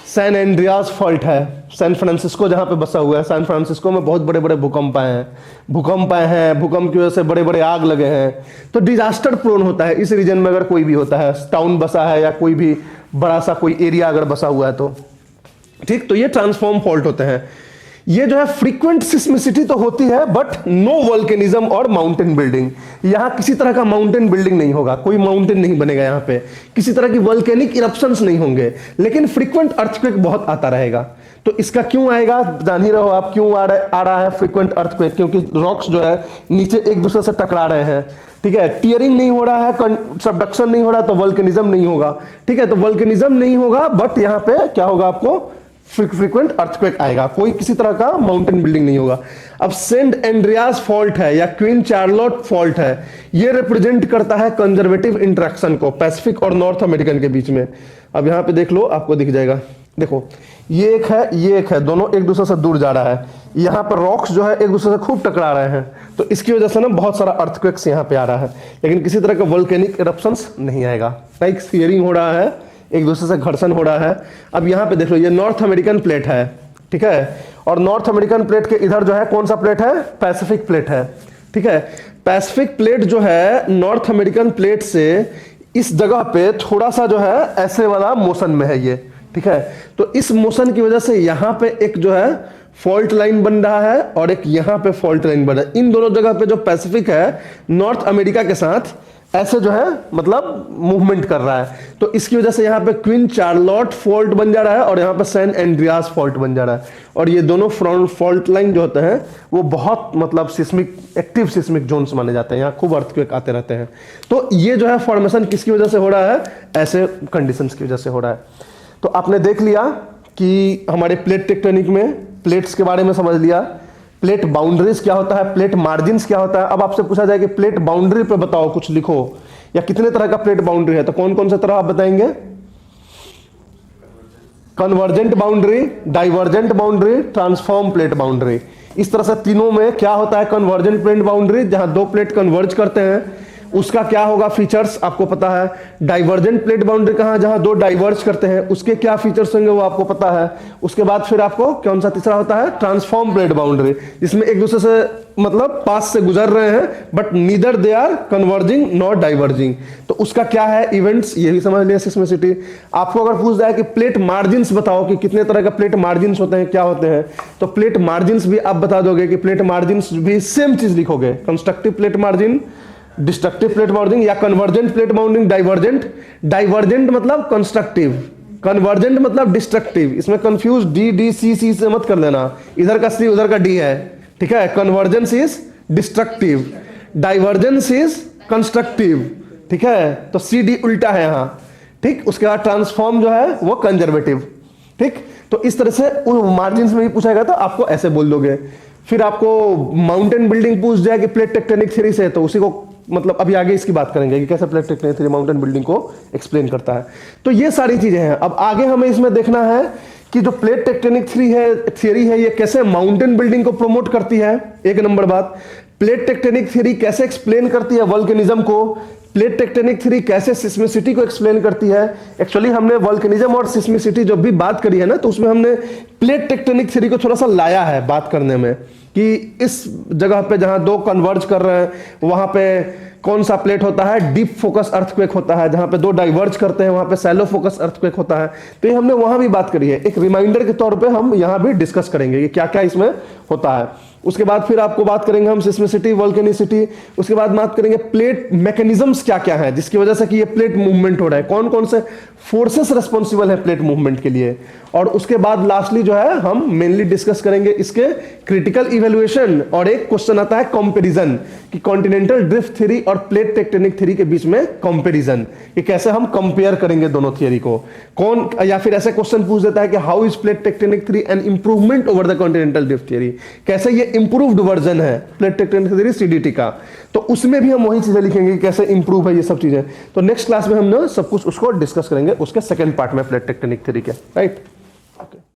सैन एंड्रियास फॉल्ट है, सैन फ्रांसिस्को जहां पे बसा हुआ है, सैन फ्रांसिस्को में बहुत बड़े बड़े भूकंप आए हैं, भूकंप की वजह से बड़े बड़े आग लगे हैं, तो डिजास्टर प्रोन होता है इस रीजन में। अगर कोई भी होता है, टाउन बसा है या कोई भी बड़ा सा कोई एरिया अगर बसा हुआ है तो ठीक, तो ये ट्रांसफॉर्म फॉल्ट होते हैं। ये जो है फ्रीक्वेंट सिस्मिसिटी तो होती है बट नो वल्केनिज्म और माउंटेन बिल्डिंग। यहां किसी तरह का माउंटेन बिल्डिंग नहीं होगा, कोई माउंटेन नहीं बनेगा यहां पे, किसी तरह की वल्केनिक इरप्शंस नहीं होंगे, लेकिन फ्रीक्वेंट अर्थक्वेक बहुत आता रहेगा। तो इसका क्यों आएगा जान ही रहो आप, क्यों आ रहा है फ्रीक्वेंट अर्थक्वेक? क्योंकि रॉक्स जो है नीचे एक दूसरे से टकरा रहे हैं। ठीक है, टीयरिंग नहीं हो रहा है, सबडक्शन नहीं हो रहा, तो वल्केनिज्म नहीं होगा। ठीक है, तो वल्केनिज्म नहीं होगा बट यहां पे क्या होगा, आपको फ्रीक्वेंट अर्थक्वेक आएगा, कोई किसी तरह का माउंटेन बिल्डिंग नहीं होगा। अब सेंट एंड्रियास फॉल्ट है या क्वीन चार्लोट फॉल्ट है, ये रिप्रेजेंट करता है कंजर्वेटिव इंटरेक्शन को पैसिफिक और नॉर्थ अमेरिकन के बीच में। अब यहां पे देख लो, आपको दिख जाएगा, देखो ये एक है, ये एक है, दोनों एक दूसरे से दूर जा रहा है। यहां पर रॉक्स जो है एक दूसरे से खूब टकरा रहे हैं, तो इसकी वजह से ना बहुत सारा अर्थक्वेक्स यहां पे आ रहा है, लेकिन किसी तरह का वोल्केनिक इरप्शंस नहीं आएगा। राइट, शियरिंग हो रहा है एक दूसरे से घर्षण हो रहा है। अब यहाँ पे देख लो, ये नॉर्थ अमेरिकन प्लेट है, ठीक है, और नॉर्थ अमेरिकन प्लेट के इधर जो है कौन सा प्लेट है, पैसिफिक प्लेट है, ठीक है। पैसिफिक प्लेट जो है नॉर्थ अमेरिकन प्लेट से इस जगह पे थोड़ा सा जो है ऐसे वाला मोशन में है ये, ठीक है। तो इस मोशन की वजह से यहां पे एक जो है फॉल्ट लाइन बन रहा है और एक यहां पे फॉल्ट लाइन बन रहा है। इन दोनों जगह पे जो पैसिफिक है नॉर्थ अमेरिका के साथ ऐसे जो है मतलब मूवमेंट कर रहा है, तो इसकी वजह से यहां पे क्वीन चार्लोट फॉल्ट बन जा रहा है और यहां पे सैन एंड्रियास फॉल्ट बन जा रहा है। और ये दोनों फ्रंट फॉल्ट लाइन जो होते हैं वो बहुत मतलब सिस्मिक एक्टिव सिस्मिक जोन्स माने जाते हैं, यहाँ खूब अर्थक्वेक आते रहते हैं। तो ये जो है फॉर्मेशन किसकी वजह से हो रहा है, ऐसे कंडीशंस की वजह से हो रहा है। तो आपने देख लिया कि हमारे प्लेट टेक्टोनिक में प्लेट्स के बारे में समझ लिया, प्लेट बाउंड्रीज क्या होता है, प्लेट मार्जिन्स क्या होता है। अब आपसे पूछा जाए कि प्लेट बाउंड्री पे बताओ कुछ लिखो, या कितने तरह का प्लेट बाउंड्री है, तो कौन कौन से तरह आप बताएंगे, convergent boundary, divergent boundary, transform plate boundary. इस तरह से तीनों में क्या होता है, कन्वर्जेंट प्लेट बाउंड्री जहां दो प्लेट कन्वर्ज करते हैं उसका क्या होगा फीचर्स आपको पता है। डाइवर्जेंट प्लेट बाउंड्री कहां, जहां दो डाइवर्ज करते हैं उसके क्या फीचर्स होंगे वो आपको पता है। उसके बाद फिर आपको कौन सा तीसरा होता है, ट्रांसफॉर्म प्लेट बाउंड्री, जिसमें एक दूसरे से मतलब पास से गुजर रहे हैं but neither they are converging not diverging, तो उसका क्या है इवेंट्स, ये भी समझ लिया सिस्मिसिटी। आपको अगर पूछ जाए कि प्लेट मार्जिन्स बताओ कि कितने तरह का प्लेट मार्जिन्स होते हैं, क्या होते हैं, तो प्लेट मार्जिन्स भी आप बता दोगे कि प्लेट मार्जिन्स भी सेम चीज लिखोगे, constructive plate margin, destructive plate boundary, या convergent plate boundary, divergent. Divergent मतलब कंस्ट्रक्टिव, कन्वर्जेंट मतलब डिस्ट्रक्टिव। इसमें confuse D D C C से मत कर लेना, इधर का सी उधर का डी है, ठीक है। Convergence is destructive, divergence is constructive, ठीक है। तो सी डी उल्टा है यहां, ठीक। उसके बाद ट्रांसफॉर्म जो है वो कंजर्वेटिव, ठीक। तो इस तरह से मार्जिन में भी पूछा गया तो आपको ऐसे बोल दोगे। फिर आपको माउंटेन बिल्डिंग पूछ जाए कि प्लेट टेक्टोनिक थ्योरी से, तो उसी को मतलब अभी आगे इसकी बात करेंगे कि कैसे plate tectonic theory mountain building को एक्सप्लेन करता है। तो ये सारी चीजें हैं। अब आगे हमें इसमें देखना है कि जो प्लेट टेक्टोनिक थ्योरी है ये कैसे माउंटेन बिल्डिंग को प्रमोट करती है। एक नंबर बात, प्लेट टेक्टोनिक थ्योरी कैसे एक्सप्लेन करती है वोल्केनिज्म को, प्लेट टेक्टोनिक थ्योरी कैसे सिस्मिसिटी को एक्सप्लेन करती है। एक्चुअली हमने वोल्केनिज्म और सिस्मिसिटी जब भी बात करी है ना, तो उसमें हमने प्लेट टेक्टोनिक थ्योरी को थोड़ा सा लाया है बात करने में, कि इस जगह पे जहां दो कन्वर्ज कर रहे हैं वहां पे कौन सा प्लेट होता है, डीप फोकस अर्थक्वेक होता है, जहां पे दो डाइवर्ज करते हैं वहां पे सैलो फोकस अर्थक्वेक होता है। तो ये हमने वहां भी बात करी है, एक रिमाइंडर के तौर पे हम यहां भी डिस्कस करेंगे कि क्या क्या इसमें होता है। उसके बाद फिर आपको बात करेंगे हम सिस्मिसिटी, वोल्केनिसिटी, उसके बाद बात करेंगे प्लेट मैकेनिज्म्स क्या क्या है जिसकी वजह से कि ये प्लेट मूवमेंट हो रहा है, कौन कौन से फोर्सेस रिस्पॉन्सिबल है प्लेट मूवमेंट के लिए। और उसके बाद लास्टली जो है हम मेनली डिस्कस करेंगे इसके क्रिटिकल इवैल्यूएशन, और एक क्वेश्चन आता है कंपैरिजन, कि कॉन्टिनेंटल ड्रिफ्ट थ्योरी और प्लेट टेक्टोनिक थ्योरी के बीच में कंपैरिजन, कि कैसे हम कंपेयर करेंगे दोनों थ्योरी को। कौन, या फिर ऐसे क्वेश्चन पूछ देता है कि how is plate tectonic theory an improvement over the continental drift theory, कैसे ये इंप्रूव्ड वर्जन है प्लेट टेक्टोनिक थ्योरी सीडीटी का। तो उसमें भी हम वही चीजें लिखेंगे कैसे इंप्रूव है ये सब चीजें। तो नेक्स्ट क्लास में हम ना सब कुछ उसको डिस्कस करेंगे उसके सेकंड पार्ट में प्लेट टेक्टोनिक थ्योरी के, राइट।